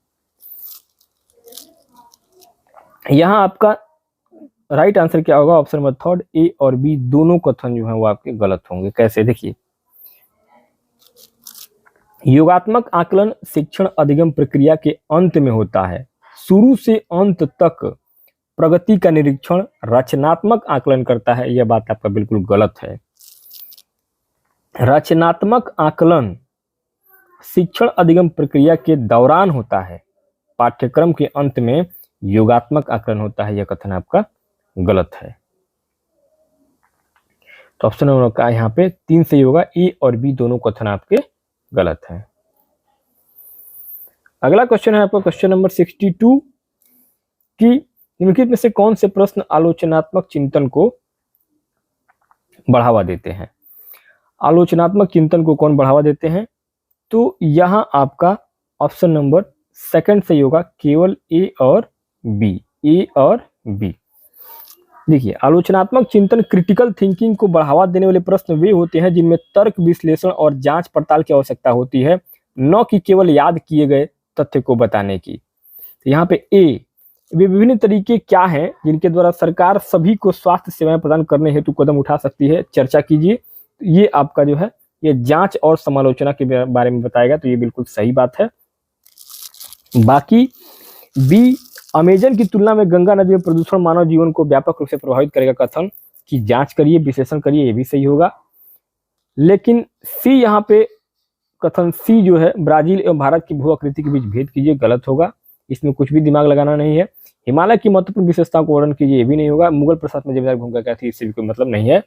यहां आपका राइट आंसर क्या होगा? ऑप्शन नंबर थर्ड, ए और बी दोनों कथन जो है वो आपके गलत होंगे। कैसे? देखिए, योगात्मक आकलन शिक्षण अधिगम प्रक्रिया के अंत में होता है, शुरू से अंत तक प्रगति का निरीक्षण रचनात्मक आकलन करता है। यह बात आपका बिल्कुल गलत है। रचनात्मक आकलन शिक्षण अधिगम प्रक्रिया के दौरान होता है, पाठ्यक्रम के अंत में योगात्मक आकलन होता है। यह कथन आपका गलत है। तो ऑप्शन नंबर का यहाँ पे 3 सही होगा, ए और बी दोनों कथन आपके गलत है। अगला क्वेश्चन है आपका क्वेश्चन नंबर 62 कि निम्नलिखित में से कौन से प्रश्न आलोचनात्मक चिंतन को बढ़ावा देते हैं? आलोचनात्मक चिंतन को कौन बढ़ावा देते हैं? तो यहां आपका ऑप्शन नंबर सेकंड सही होगा, केवल ए और बी। ए और बी। देखिए, आलोचनात्मक चिंतन क्रिटिकल थिंकिंग को बढ़ावा देने वाले प्रश्न वे होते हैं जिनमें तर्क विश्लेषण और जांच पड़ताल की आवश्यकता होती है, न कि केवल याद किए गए तथ्य को बताने की। तो यहाँ पे ए, वे विभिन्न तरीके क्या हैं जिनके द्वारा सरकार सभी को स्वास्थ्य सेवाएं प्रदान करने हेतु कदम उठा सकती है, चर्चा कीजिए। तो ये आपका जो है ये जांच और समालोचना के बारे में बताएगा, तो ये बिल्कुल सही बात है। बाकी बी, अमेजन की तुलना में गंगा नदी में प्रदूषण मानव जीवन को व्यापक रूप से प्रभावित करेगा, कथन की जांच करिए, विश्लेषण करिए, ये भी सही होगा। लेकिन सी, यहाँ पे कथन सी जो है, ब्राजील एवं भारत की भू आकृति के बीच भेद कीजिए, गलत होगा। इसमें कुछ भी दिमाग लगाना नहीं है। हिमालय की महत्वपूर्ण विशेषताओं को वर्णन कीजिए, ये भी नहीं होगा। मुगल प्रशासन में जमींदार भूमिका क्या थी, इससे भी कोई मतलब नहीं है।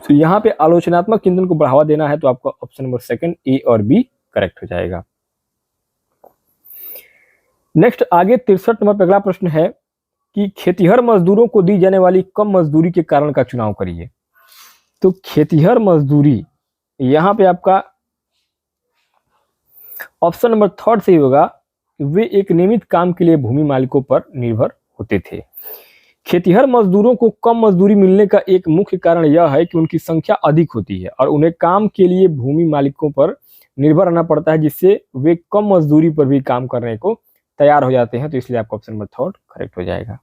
तो यहाँ पे आलोचनात्मक चिंतन को बढ़ावा देना है, तो आपका ऑप्शन नंबर सेकंड, ए और बी करेक्ट हो जाएगा। नेक्स्ट आगे 63 नंबर पर अगला प्रश्न है कि खेतिहर मजदूरों को दी जाने वाली कम मजदूरी के कारण का चुनाव करिए। तो खेतिहर मजदूरी, यहाँ पे आपका ऑप्शन नंबर थर्ड सही होगा, वे एक नियमित काम के लिए भूमि मालिकों पर निर्भर होते थे। खेतिहर मजदूरों को कम मजदूरी मिलने का एक मुख्य कारण यह है कि उनकी संख्या अधिक होती है और उन्हें काम के लिए भूमि मालिकों पर निर्भर रहना पड़ता है, जिससे वे कम मजदूरी पर भी काम करने को तैयार हो जाते हैं। तो इसलिए आपका ऑप्शन नंबर थर्ड करेक्ट हो जाएगा।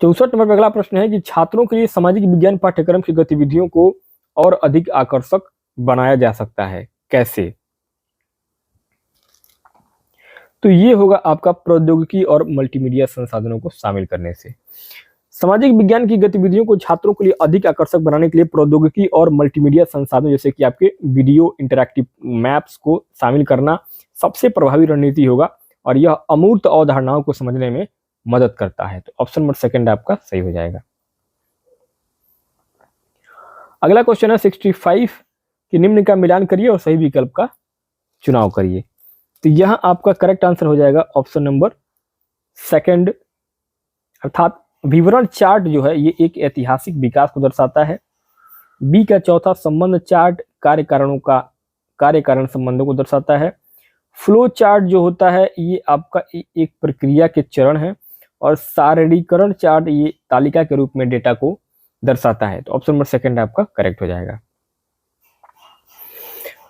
64 नंबर पर अगला प्रश्न है कि छात्रों के लिए सामाजिक विज्ञान पाठ्यक्रम की गतिविधियों को और अधिक आकर्षक बनाया जा सकता है, कैसे? तो ये होगा आपका प्रौद्योगिकी और मल्टीमीडिया संसाधनों को शामिल करने से। सामाजिक विज्ञान की गतिविधियों को छात्रों के लिए अधिक आकर्षक बनाने के लिए प्रौद्योगिकी और मल्टीमीडिया संसाधन जैसे कि आपके वीडियो, इंटरैक्टिव मैप्स को शामिल करना सबसे प्रभावी रणनीति होगा और यह अमूर्त अवधारणाओं को समझने में मदद करता है। तो ऑप्शन नंबर सेकंड आपका सही हो जाएगा। अगला क्वेश्चन है 65 कि निम्न का मिलान करिए और सही विकल्प का चुनाव करिए। तो यहां आपका करेक्ट आंसर हो जाएगा ऑप्शन नंबर सेकंड, अर्थात विवरण चार्ट जो है ये एक ऐतिहासिक विकास को दर्शाता है। बी का चौथा संबंध चार्ट कार्य कारण संबंधों को दर्शाता है। फ्लो चार्ट जो होता है ये आपका एक प्रक्रिया के चरण है और सारणीकरण चार्ट ये तालिका के रूप में डेटा को दर्शाता है। तो ऑप्शन नंबर सेकंड आपका करेक्ट हो जाएगा।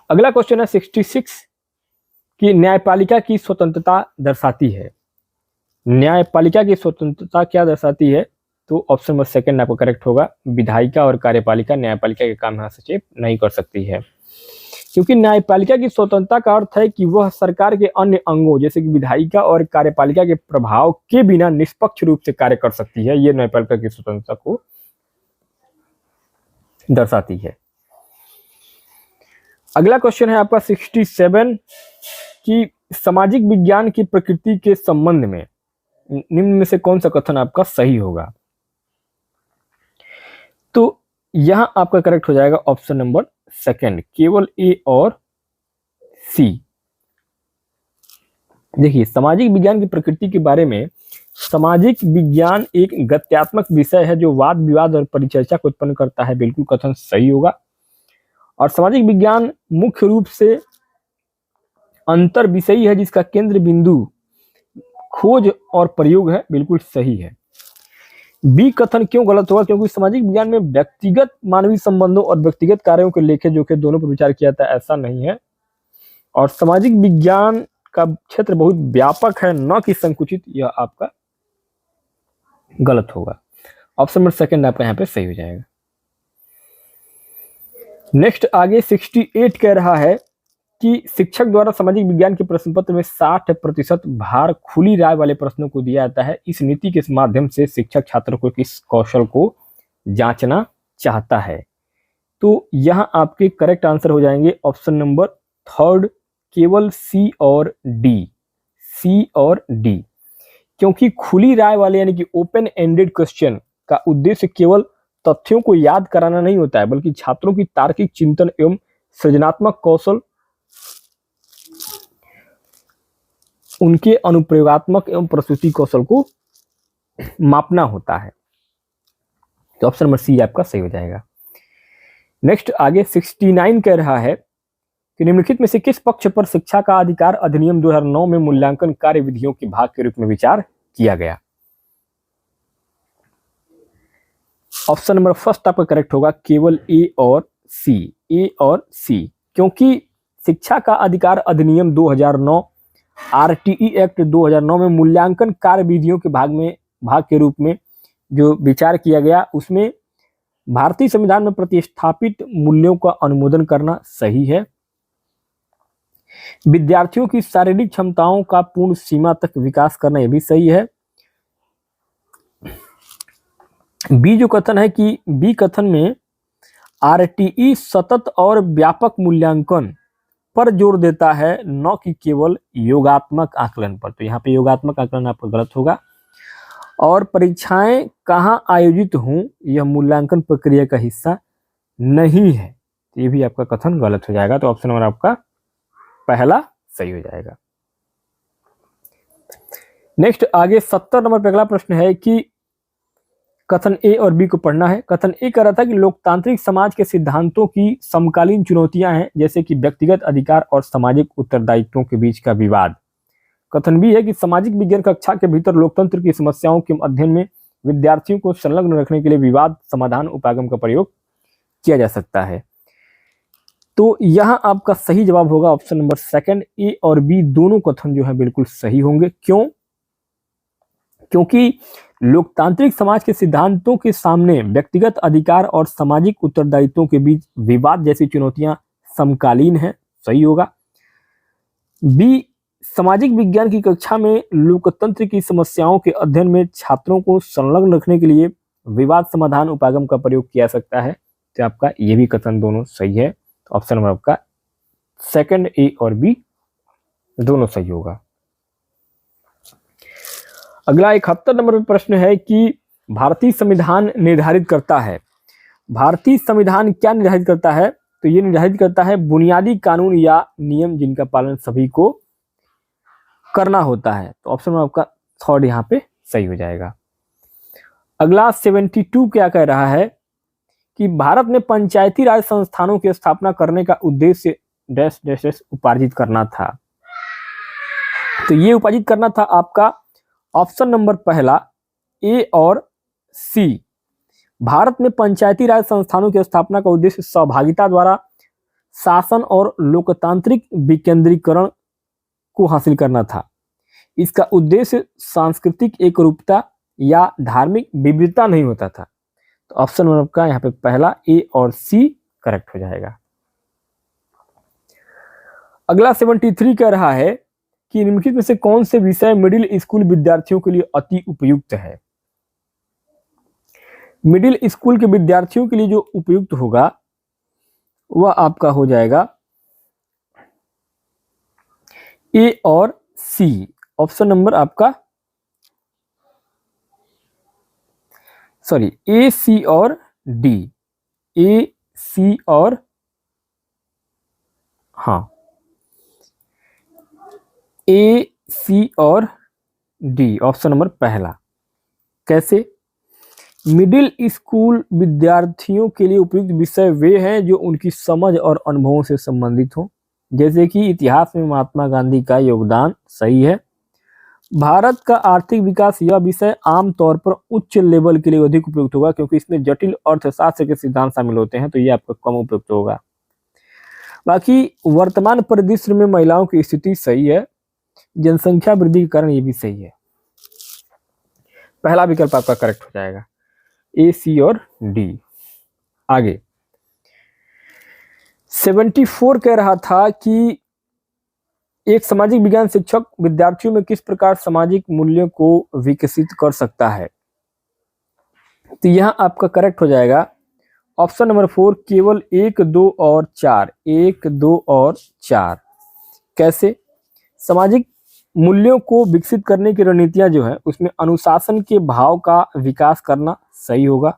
अगला क्वेश्चन है 66 कि न्यायपालिका की स्वतंत्रता दर्शाती है। न्यायपालिका की स्वतंत्रता क्या दर्शाती है? तो ऑप्शन नंबर सेकंड आपका करेक्ट होगा। विधायिका और कार्यपालिका न्यायपालिका के काम हस्तक्षेप नहीं कर सकती है, क्योंकि न्यायपालिका की स्वतंत्रता का अर्थ है कि वह सरकार के अन्य अंगों जैसे कि विधायिका और कार्यपालिका के प्रभाव के बिना निष्पक्ष रूप से कार्य कर सकती है। यह न्यायपालिका की स्वतंत्रता को दर्शाती है। अगला क्वेश्चन है आपका 67 कि सामाजिक विज्ञान की प्रकृति के संबंध में निम्न में से कौन सा कथन आपका सही होगा? तो यहां आपका करेक्ट हो जाएगा ऑप्शन नंबर सेकंड, केवल ए और सी। देखिए, सामाजिक विज्ञान की प्रकृति के बारे में सामाजिक विज्ञान एक गत्यात्मक विषय है जो वाद विवाद और परिचर्चा को उत्पन्न करता है। बिल्कुल कथन सही होगा। और सामाजिक विज्ञान मुख्य रूप से अंतर विषयी है जिसका केंद्र बिंदु खोज और प्रयोग है। बिल्कुल सही है। बी कथन क्यों गलत होगा? क्योंकि सामाजिक विज्ञान में व्यक्तिगत मानवीय संबंधों और व्यक्तिगत कार्यों के लेखे जोखे दोनों पर विचार किया जाता है, ऐसा नहीं है। और सामाजिक विज्ञान का क्षेत्र बहुत व्यापक है, न कि संकुचित। यह आपका गलत होगा। ऑप्शन नंबर सेकंड आपका यहाँ पे सही हो जाएगा। नेक्स्ट आगे 68 कह रहा है कि शिक्षक द्वारा सामाजिक विज्ञान के प्रश्न पत्र में 60% भार खुली राय वाले प्रश्नों को दिया जाता है। इस नीति के माध्यम से शिक्षक छात्रों को किस कौशल को जांचना चाहता है? तो यहां आपके करेक्ट आंसर हो जाएंगे ऑप्शन नंबर थर्ड, केवल सी और डी। सी और डी, क्योंकि खुली राय वाले यानी कि ओपन एंडेड क्वेश्चन का उद्देश्य केवल तथ्यों को याद कराना नहीं होता है, बल्कि छात्रों की तार्किक चिंतन एवं सृजनात्मक कौशल, उनके अनुप्रयोगात्मक एवं प्रस्तुति कौशल को मापना होता है। तो ऑप्शन नंबर सी आपका सही हो जाएगा। नेक्स्ट आगे 69 कह रहा है कि निम्नलिखित में से किस पक्ष पर शिक्षा का अधिकार अधिनियम 2009 में मूल्यांकन कार्य विधियों के भाग के रूप में विचार किया गया? ऑप्शन नंबर फर्स्ट आपका करेक्ट होगा, केवल ए और सी। ए और सी, क्योंकि शिक्षा का अधिकार अधिनियम 2009 आरटीई एक्ट 2009 में मूल्यांकन कार्य विधियों के भाग के रूप में जो विचार किया गया, उसमें भारतीय संविधान में प्रतिस्थापित मूल्यों का अनुमोदन करना सही है। विद्यार्थियों की शारीरिक क्षमताओं का पूर्ण सीमा तक विकास करना, यह भी सही है। बी जो कथन है कि बी कथन में आरटीई सतत और व्यापक मूल्यांकन पर जोर देता है, न कि केवल योगात्मक आकलन पर। तो यहाँ पे योगात्मक आकलन आपका गलत होगा। और परीक्षाएं कहाँ आयोजित हों यह मूल्यांकन प्रक्रिया का हिस्सा नहीं है, तो ये भी आपका कथन गलत हो जाएगा। तो ऑप्शन नंबर आपका पहला सही हो जाएगा। नेक्स्ट आगे 70 नंबर पे अगला प्रश्न है कि कथन ए और बी को पढ़ना है। कथन ए कह रहा था कि लोकतांत्रिक समाज के सिद्धांतों की समकालीन चुनौतियां हैं, जैसे कि व्यक्तिगत अधिकार और सामाजिक उत्तरदायित्वों के बीच का विवाद। कथन बी है कि सामाजिक विज्ञान कक्षा के भीतर लोकतंत्र की समस्याओं के अध्ययन में विद्यार्थियों को संलग्न रखने के लिए विवाद समाधान उपागम का प्रयोग किया जा सकता है। तो यहाँ आपका सही जवाब होगा ऑप्शन नंबर सेकंड। ए और बी दोनों कथन जो है बिल्कुल सही होंगे। क्यों? क्योंकि लोकतांत्रिक समाज के सिद्धांतों के सामने व्यक्तिगत अधिकार और सामाजिक उत्तरदायित्वों के बीच विवाद जैसी चुनौतियां समकालीन हैं, सही होगा। बी सामाजिक विज्ञान की कक्षा में लोकतंत्र की समस्याओं के अध्ययन में छात्रों को संलग्न रखने के लिए विवाद समाधान उपागम का प्रयोग किया जा सकता है। तो आपका ये भी कथन दोनों सही है। तो ऑप्शन नंबर आपका सेकंड, ए और बी दोनों सही होगा। अगला 71 नंबर पर प्रश्न है कि भारतीय संविधान निर्धारित करता है। भारतीय संविधान क्या निर्धारित करता है? तो ये निर्धारित करता है बुनियादी कानून या नियम जिनका पालन सभी को करना होता है। तो ऑप्शन में आपका थर्ड यहाँ पे सही हो जाएगा। अगला 72 क्या कह रहा है कि भारत में पंचायती राज संस्थानों की स्थापना करने का उद्देश्य डैश डैश डैश उपार्जित करना था। तो ये उपार्जित करना था आपका ऑप्शन नंबर पहला, ए और सी। भारत में पंचायती राज संस्थानों की स्थापना का उद्देश्य सहभागिता द्वारा शासन और लोकतांत्रिक विकेंद्रीकरण को हासिल करना था। इसका उद्देश्य सांस्कृतिक एकरूपता या धार्मिक विविधता नहीं होता था। तो ऑप्शन नंबर का यहाँ पे पहला, ए और सी करेक्ट हो जाएगा। अगला 73 कह रहा है कि निम्नलिखित में से कौन से विषय मिडिल स्कूल विद्यार्थियों के लिए अति उपयुक्त है? मिडिल स्कूल के विद्यार्थियों के लिए जो उपयुक्त होगा वह आपका हो जाएगा ए और सी। ऑप्शन नंबर आपका सॉरी, ए, सी और डी। ए, सी और हाँ, ए, सी और डी ऑप्शन नंबर पहला। कैसे? मिडिल स्कूल विद्यार्थियों के लिए उपयुक्त विषय वे हैं जो उनकी समझ और अनुभवों से संबंधित हों, जैसे कि इतिहास में महात्मा गांधी का योगदान सही है। भारत का आर्थिक विकास, यह विषय आमतौर पर उच्च लेवल के लिए अधिक उपयुक्त होगा क्योंकि इसमें जटिल अर्थशास्त्र के सिद्धांत शामिल होते हैं, तो ये आपका कम उपयुक्त होगा। बाकी वर्तमान परिदृश्य में महिलाओं की स्थिति सही है। जनसंख्या वृद्धि के कारण ये भी सही है। पहला विकल्प आपका करेक्ट हो जाएगा, ए, सी और डी। आगे 74 कह रहा था कि एक सामाजिक विज्ञान शिक्षक विद्यार्थियों में किस प्रकार सामाजिक मूल्यों को विकसित कर सकता है? तो यहां आपका करेक्ट हो जाएगा ऑप्शन नंबर 4, केवल 1, 2 और 4। 1, 2 और 4। कैसे? सामाजिक मूल्यों को विकसित करने की रणनीतियां जो है उसमें अनुशासन के भाव का विकास करना सही होगा।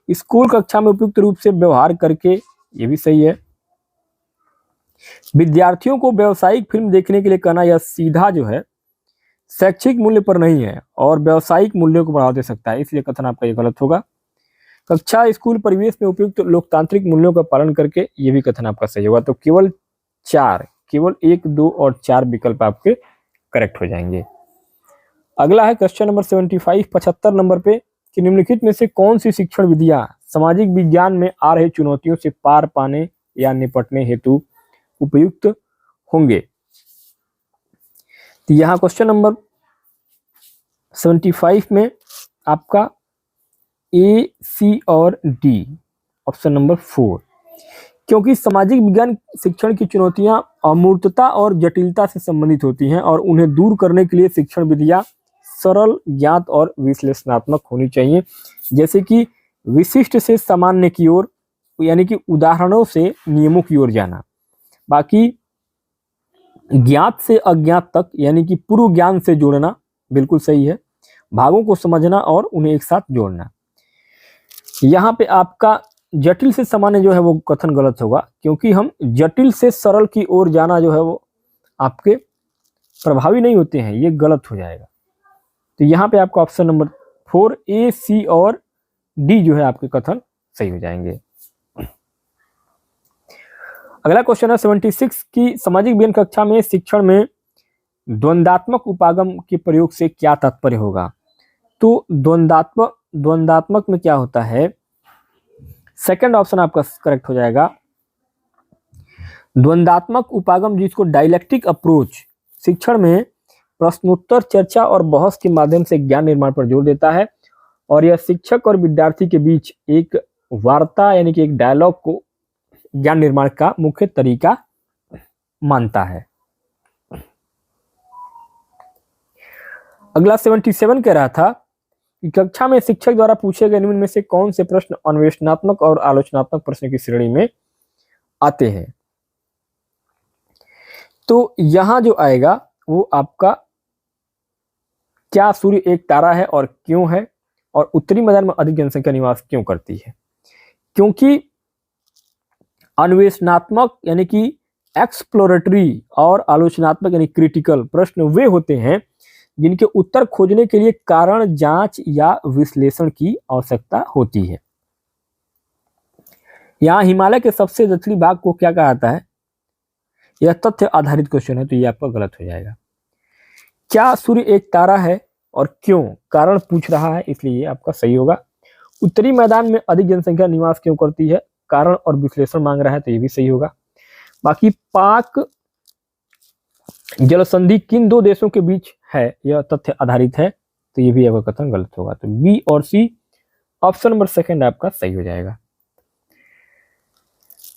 स्कूल कक्षा में उपयुक्त रूप से व्यवहार करके, ये भी सही है। विद्यार्थियों को व्यावसायिक फिल्म देखने के लिए कहना, यह सीधा जो है शैक्षिक मूल्य पर नहीं है और व्यावसायिक मूल्यों को बढ़ावा दे सकता है, इसलिए कथन आपका ये गलत होगा। कक्षा स्कूल परिवेश में उपयुक्त लोकतांत्रिक मूल्यों का पालन करके, ये भी कथन आपका सही होगा। तो केवल 4, केवल 1, 2 और 4 विकल्प आपके करेक्ट हो जाएंगे। अगला है क्वेश्चन नंबर 75, 75 नंबर पे कि निम्नलिखित में से कौन सी शिक्षण विधियां सामाजिक विज्ञान में आ रही चुनौतियों से पार पाने या निपटने हेतु उपयुक्त होंगे? तो यहां क्वेश्चन नंबर 75 में आपका ए, सी और डी ऑप्शन नंबर 4, क्योंकि सामाजिक विज्ञान शिक्षण की चुनौतियां अमूर्तता और जटिलता से संबंधित होती हैं और उन्हें दूर करने के लिए शिक्षण विधियां सरल, ज्ञात और विश्लेषणात्मक होनी चाहिए, जैसे कि विशिष्ट से सामान्य की ओर, यानी कि उदाहरणों से नियमों की ओर जाना। बाकी ज्ञात से अज्ञात तक, यानी कि पूर्व ज्ञान से जोड़ना बिल्कुल सही है। भागों को समझना और उन्हें एक साथ जोड़ना। यहाँ पे आपका जटिल से सामान्य जो है वो कथन गलत होगा, क्योंकि हम जटिल से सरल की ओर जाना जो है वो आपके प्रभावी नहीं होते हैं, ये गलत हो जाएगा। तो यहाँ पे आपका ऑप्शन नंबर 4, ए, सी और डी जो है आपके कथन सही हो जाएंगे। अगला क्वेश्चन है 76 की सामाजिक विज्ञान कक्षा में शिक्षण में द्वंदात्मक उपागम के प्रयोग से क्या तात्पर्य होगा? तो द्वंदात्मक में क्या होता है? सेकंड ऑप्शन आपका करेक्ट हो जाएगा। द्वंदात्मक उपागम, जिसको डायलेक्टिक अप्रोच, शिक्षण में प्रश्नोत्तर, चर्चा और बहस के माध्यम से ज्ञान निर्माण पर जोर देता है और यह शिक्षक और विद्यार्थी के बीच एक वार्ता, यानी कि एक डायलॉग को ज्ञान निर्माण का मुख्य तरीका मानता है। अगला 77 कह रहा था कि कक्षा में शिक्षक द्वारा पूछे गए निम्न में से कौन से प्रश्न अन्वेषणात्मक और आलोचनात्मक प्रश्न की श्रेणी में आते हैं। तो यहां जो आएगा वो आपका क्या सूर्य एक तारा है और क्यों है, और उत्तरी मैदान में अधिक जनसंख्या निवास क्यों करती है। क्योंकि अन्वेषणात्मक यानी कि एक्सप्लोरेटरी और आलोचनात्मक यानी क्रिटिकल प्रश्न वे होते हैं जिनके उत्तर खोजने के लिए कारण, जांच या विश्लेषण की आवश्यकता होती है। यहां हिमालय के सबसे दक्षिणी भाग को क्या कहा जाता है, यह तथ्य आधारित क्वेश्चन है, तो यह आपका गलत हो जाएगा। क्या सूर्य एक तारा है और क्यों, कारण पूछ रहा है, इसलिए ये आपका सही होगा। उत्तरी मैदान में अधिक जनसंख्या निवास क्यों करती है, कारण और विश्लेषण मांग रहा है, तो ये भी सही होगा। बाकी पाक जल संधि किन दो देशों के बीच है, यह तथ्य आधारित है, तो ये भी आपका कथन गलत होगा। तो बी और सी ऑप्शन नंबर सेकंड आपका सही हो जाएगा।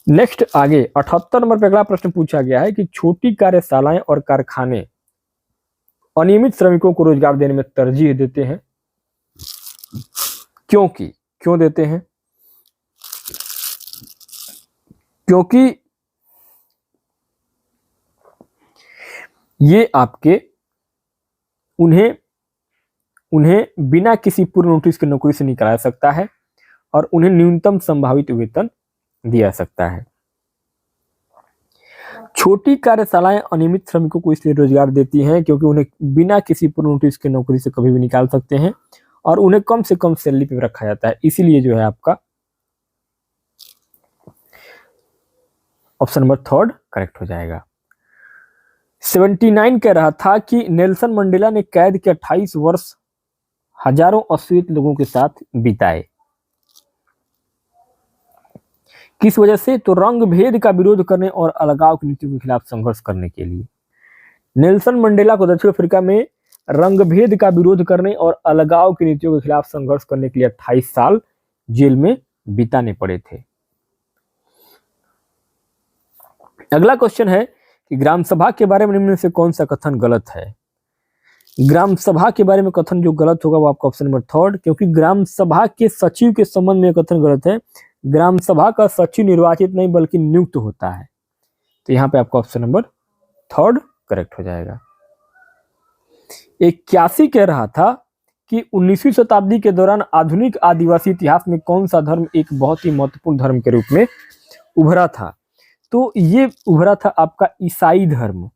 नेक्स्ट आगे 78 नंबर पे अगला प्रश्न पूछा गया है कि छोटी कार्यशालाएं और कारखाने अनियमित श्रमिकों को रोजगार देने में तरजीह देते हैं, क्यों देते हैं। क्योंकि ये आपके उन्हें बिना किसी पूर्व नोटिस के नौकरी से निकाला सकता है और उन्हें न्यूनतम संभावित वेतन दिया सकता है। छोटी कार्यशालाएं अनियमित श्रमिकों को इसलिए रोजगार देती हैं क्योंकि उन्हें बिना किसी पूर्व नोटिस के नौकरी से कभी भी निकाल सकते हैं और उन्हें कम से कम सैलरी पे रखा जाता है, इसीलिए जो है आपका ऑप्शन नंबर थर्ड करेक्ट हो जाएगा। 79 कह रहा था कि नेल्सन मंडेला ने कैद के 28 वर्ष हजारों अश्वेत लोगों के साथ बिताए, किस वजह से, तो रंग भेद का विरोध करने और अलगाव की नीतियों के खिलाफ संघर्ष करने के लिए। नेल्सन मंडेला को दक्षिण अफ्रीका में रंग भेद का विरोध करने और अलगाव की नीतियों के खिलाफ संघर्ष करने के लिए 28 साल जेल में बिताने पड़े थे। अगला क्वेश्चन है कि ग्राम सभा के बारे में निम्न में से कौन सा कथन गलत है। ग्राम सभा के बारे में कथन जो गलत होगा वो आपका ऑप्शन नंबर थर्ड, क्योंकि ग्राम सभा के सचिव के संबंध में कथन गलत है। ग्राम सभा का सचिव निर्वाचित नहीं बल्कि नियुक्त होता है, तो यहाँ पे आपका ऑप्शन नंबर थर्ड करेक्ट हो जाएगा। 81 कह रहा था कि 19वीं शताब्दी के दौरान आधुनिक आदिवासी इतिहास में कौन सा धर्म एक बहुत ही महत्वपूर्ण धर्म के रूप में उभरा था, तो ये उभरा था आपका ईसाई धर्म।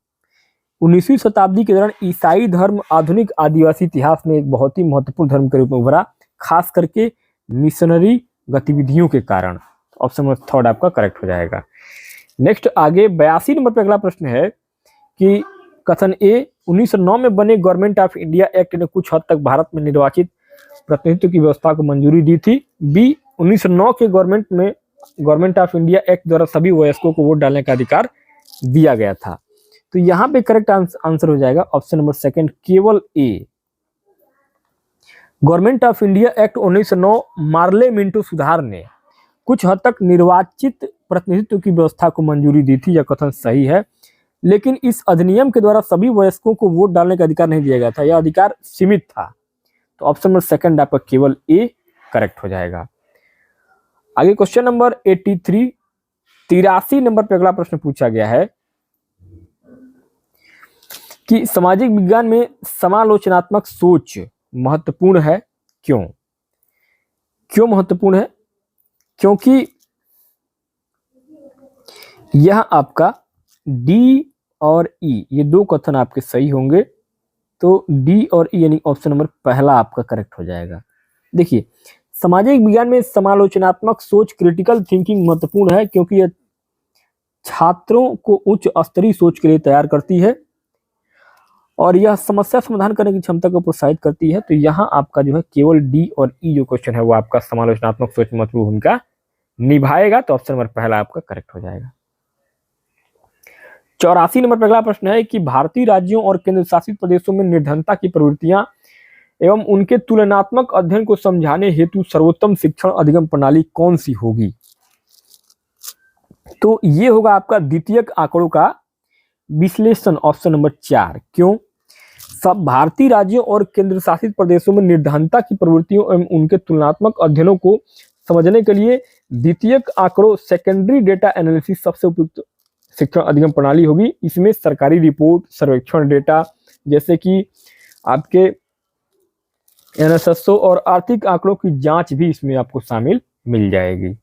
19वीं शताब्दी के दौरान ईसाई धर्म आधुनिक आदिवासी इतिहास में एक बहुत ही महत्वपूर्ण धर्म के रूप में उभरा, खास करके मिशनरी गतिविधियों के कारण। ऑप्शन नंबर थर्ड आपका करेक्ट हो जाएगा। नेक्स्ट आगे 82 नंबर पर अगला प्रश्न है कि कथन ए 1909 में बने गवर्नमेंट ऑफ इंडिया एक्ट ने कुछ हद तक भारत में निर्वाचित प्रतिनिधित्व की व्यवस्था को मंजूरी दी थी। बी 1909 के गवर्नमेंट ऑफ इंडिया एक्ट द्वारा सभी वयस्कों को वोट डालने का अधिकार दिया गया था, तो यहाँ पे करेक्ट आंसर हो जाएगा ऑप्शन नंबर सेकंड केवल ए। Government of India Act 1909 Morley Minto सुधार ने कुछ हद तक निर्वाचित प्रतिनिधित्व की व्यवस्था को मंजूरी दी थी, यह कथन सही है, लेकिन इस अधिनियम के द्वारा सभी वयस्कों को वोट डालने का अधिकार नहीं दिया गया था, यह अधिकार सीमित था, तो ऑप्शन नंबर सेकंड आपका केवल ए करेक्ट हो जाएगा। आगे क्वेश्चन नंबर 83 नंबर पर अगला प्रश्न पूछा गया है कि सामाजिक विज्ञान में समालोचनात्मक सोच महत्वपूर्ण है, क्यों महत्वपूर्ण है, क्योंकि यह आपका डी और ई ये दो कथन आपके सही होंगे, तो डी और ई यानी ऑप्शन नंबर पहला आपका करेक्ट हो जाएगा। देखिए सामाजिक विज्ञान में समालोचनात्मक सोच क्रिटिकल थिंकिंग महत्वपूर्ण है क्योंकि यह छात्रों को उच्च स्तरीय सोच के लिए तैयार करती है और यह समस्या समाधान करने की क्षमता को प्रोत्साहित करती है, तो यहाँ आपका जो है केवल डी और ई जो क्वेश्चन है वो आपका समालोचनात्मक सोच में महत्वपूर्ण भूमिका निभाएगा, तो ऑप्शन नंबर पहला आपका करेक्ट हो जाएगा। 84 नंबर पर अगला प्रश्न है कि भारतीय राज्यों और केंद्र शासित प्रदेशों में निर्धनता की प्रवृत्तियां एवं उनके तुलनात्मक अध्ययन को समझाने हेतु सर्वोत्तम शिक्षण अधिगम प्रणाली कौन सी होगी, तो ये होगा आपका द्वितीयक आंकड़ों का विश्लेषण, ऑप्शन नंबर 4। क्यों, सब भारतीय राज्यों और केंद्र शासित प्रदेशों में निर्धनता की प्रवृत्तियों एवं उनके तुलनात्मक अध्ययनों को समझने के लिए द्वितीयक आंकड़ों सेकेंडरी डेटा एनालिसिस सबसे उपयुक्त शिक्षण अधिगम प्रणाली होगी। इसमें सरकारी रिपोर्ट, सर्वेक्षण डेटा जैसे कि आपके एनएसएसओ और आर्थिक आंकड़ों की जांच भी इसमें आपको शामिल मिल जाएगी।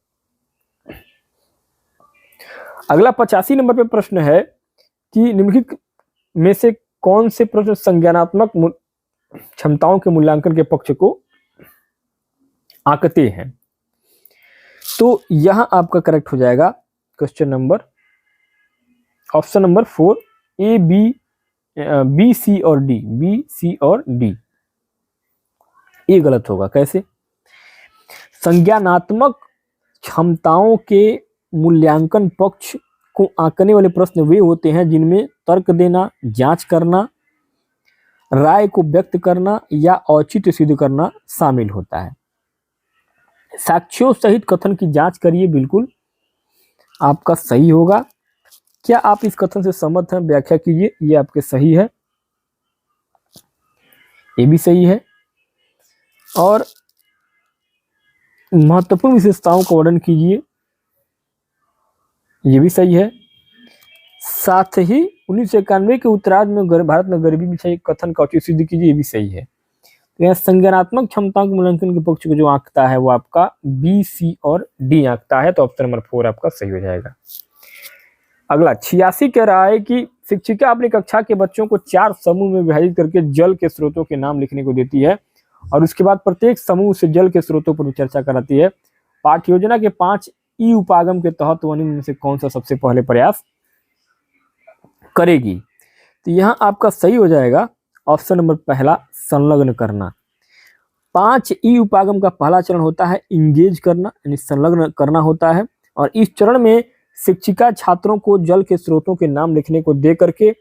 अगला 85 नंबर पे प्रश्न है कि निम्नलिखित में से कौन से प्रश्न संज्ञानात्मक क्षमताओं के मूल्यांकन के पक्ष को आंकते हैं। तो यहां आपका करेक्ट हो जाएगा question number option number 4 A B C और डी। बी सी और डी ये गलत होगा। कैसे? संज्ञानात्मक क्षमताओं के मूल्यांकन पक्ष को आंकने वाले प्रश्न वे होते हैं जिनमें तर्क देना, जांच करना, राय को व्यक्त करना या औचित्य सिद्ध करना शामिल होता है। साक्ष्यों सहित कथन की जांच करिए, बिल्कुल आपका सही होगा। क्या आप इस कथन से सहमत हैं? व्याख्या कीजिए। ये आपके सही है, ये भी सही है। और महत्वपूर्ण विशेषताओं का वर्णन कीजिए, ये भी सही है। साथ ही 1991 के उत्तरार्ध में भारत में गरीबी में कथन का औचित्य सिद्ध कीजिए, ये भी सही है। तो यहाँ संज्ञानात्मक क्षमताओं के मूल्यांकन के पक्ष को जो आंकता है वो आपका बी, सी और डी आंकता है। तो ऑप्शन नंबर 4 आपका सही हो जाएगा। अगला 86 कह रहा है कि शिक्षिका अपनी कक्षा के बच्चों को 4 समूह में विभाजित करके जल के स्रोतों के नाम लिखने को देती है और उसके बाद प्रत्येक समूह से जल के स्रोतों पर चर्चा कराती है। पाठ्य योजना के 5 ई उपागम के तहत वह निम्न में से कौन सा सबसे पहले प्रयास करेगी। तो यहाँ आपका सही हो जाएगा ऑप्शन नंबर पहला, संलग्न करना। 5 ई उपागम का पहला चरण होता है इंगेज करना, यानी संलग्न करना होता है। और इस चरण में शिक्षिका छात्रों को जल के स्रोतों के नाम लिखने को दे करके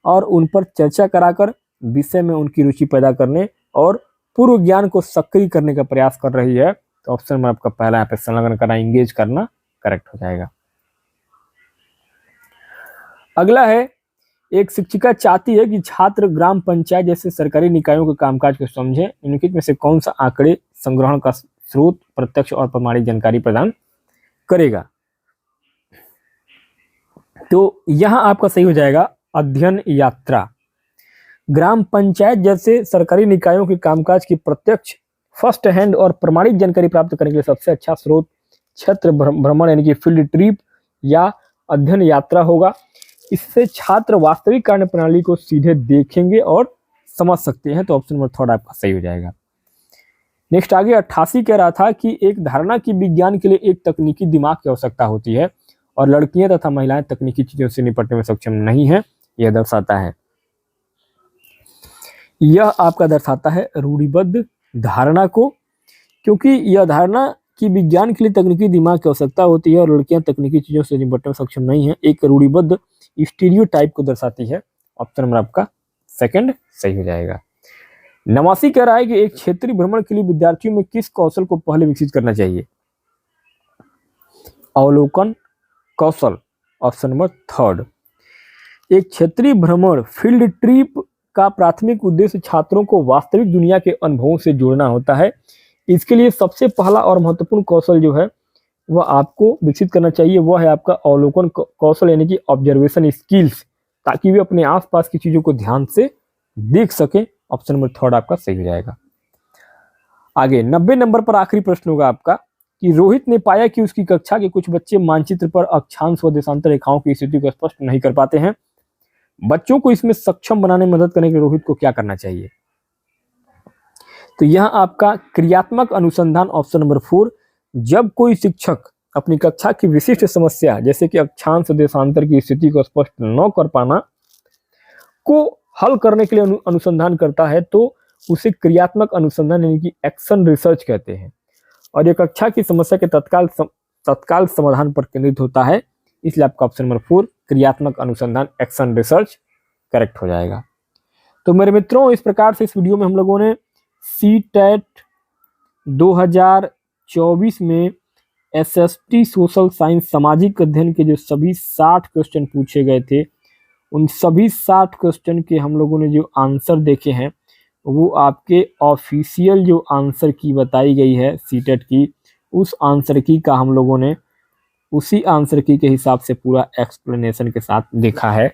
और उन पर चर्चा कराकर विषय में उनकी रुचि पैदा करने और पूर्व ज्ञान को सक्रिय करने का प्रयास कर रही है। तो ऑप्शन में आपका पहला यहाँ पे संलग्न करना, इंगेज करना करेक्ट हो जाएगा। अगला है, एक शिक्षिका चाहती है कि छात्र ग्राम पंचायत जैसे सरकारी निकायों के कामकाज को समझें। निम्नलिखित में से कौन सा आंकड़े संग्रहण का स्रोत, प्रत्यक्ष और प्रमाणिक जानकारी प्रदान करेगा। तो यहां आपका सही हो जाएगा अध्ययन यात्रा। ग्राम पंचायत जैसे सरकारी निकायों के कामकाज की प्रत्यक्ष, फर्स्ट हैंड और प्रमाणिक जानकारी प्राप्त करने के लिए सबसे अच्छा स्रोत क्षेत्र भ्रमण यानी कि फील्ड ट्रिप या अध्ययन यात्रा होगा। इससे छात्र वास्तविक कार्य प्रणाली को सीधे देखेंगे और समझ सकते हैं। तो ऑप्शन नंबर 3 आपका सही हो जाएगा। नेक्स्ट आगे 88 कह रहा था कि एक धारणा की विज्ञान के लिए एक तकनीकी दिमाग की आवश्यकता होती है और लड़कियां तथा महिलाएं तकनीकी चीजों से निपटने में सक्षम नहीं है। यह दर्शाता है, यह आपका दर्शाता है रूढ़िबद्ध धारणा को, क्योंकि यह धारणा कि विज्ञान के लिए तकनीकी दिमाग की आवश्यकता होती है और लड़कियां तकनीकी चीजों से निपटने में सक्षम नहीं है, एक रूढ़िबद्ध स्टीरियोटाइप को दर्शाती है। ऑप्शन नंबर आपका सेकंड सही हो जाएगा। 89 कह रहा है कि एक क्षेत्रीय भ्रमण के लिए विद्यार्थियों में किस कौशल को पहले विकसित करना चाहिए। अवलोकन कौशल, ऑप्शन नंबर 3। एक क्षेत्रीय भ्रमण फील्ड ट्रिप का प्राथमिक उद्देश्य छात्रों को वास्तविक दुनिया के अनुभवों से जोड़ना होता है। इसके लिए सबसे पहला और महत्वपूर्ण कौशल जो है वह आपको विकसित करना चाहिए, वह है आपका अवलोकन कौशल यानी कि ऑब्जर्वेशन स्किल्स, ताकि वे अपने आसपास की चीजों को ध्यान से देख सकें। ऑप्शन नंबर 3 आपका सही हो जाएगा। आगे 90 नंबर पर आखिरी प्रश्न होगा आपका कि रोहित ने पाया कि उसकी कक्षा के कुछ बच्चे मानचित्र पर अक्षांश व देशांतर रेखाओं की स्थिति को स्पष्ट नहीं कर पाते हैं। बच्चों को इसमें सक्षम बनाने में मदद करने के लिए रोहित को क्या करना चाहिए। तो यहां आपका क्रियात्मक अनुसंधान, ऑप्शन नंबर 4। जब कोई शिक्षक अपनी कक्षा की विशिष्ट समस्या जैसे कि अक्षांश देशांतर की स्थिति को स्पष्ट न कर पाना को हल करने के लिए अनुसंधान करता है तो उसे क्रियात्मक अनुसंधान यानी कि एक्शन रिसर्च कहते हैं, और ये कक्षा की समस्या के तत्काल समाधान पर केंद्रित होता है। इसलिए आपका ऑप्शन नंबर 4 क्रियात्मक अनुसंधान एक्शन रिसर्च करेक्ट हो जाएगा। तो मेरे मित्रों, इस प्रकार से इस वीडियो में हम लोगों ने सीटेट 2024 में एसएसटी सोशल साइंस सामाजिक अध्ययन के जो सभी 60 क्वेश्चन पूछे गए थे उन सभी 60 क्वेश्चन के हम लोगों ने जो आंसर देखे हैं वो आपके ऑफिशियल जो आंसर की बताई गई है सीटेट की, उस आंसर की का हम लोगों ने उसी आंसर की के हिसाब से पूरा एक्सप्लेनेशन के साथ देखा है।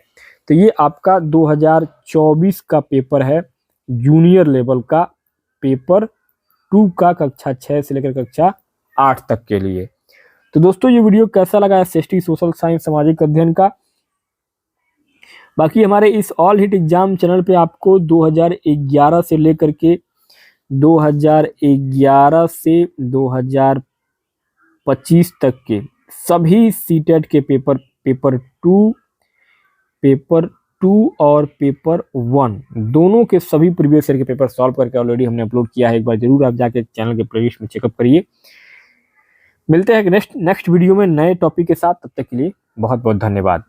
तो ये आपका 2024 का पेपर है, जूनियर लेवल का पेपर 2 का कक्षा 6 से लेकर कक्षा 8 तक के लिए। तो दोस्तों ये वीडियो कैसा लगा एसएसटी सोशल साइंस सामाजिक अध्ययन का? बाकी हमारे इस ऑल हिट एग्जाम चैनल पे आपको 2011 से लेकर के 2011 से 2025 तक के सभी सीटेट के पेपर 2 और पेपर 1 दोनों के सभी प्रीवियस ईयर के पेपर सॉल्व करके ऑलरेडी हमने अपलोड किया है। एक बार जरूर आप जाके चैनल के प्लेलिस्ट में चेकअप करिए। मिलते हैं नेक्स्ट वीडियो में नए टॉपिक के साथ, तब तक के लिए बहुत बहुत धन्यवाद।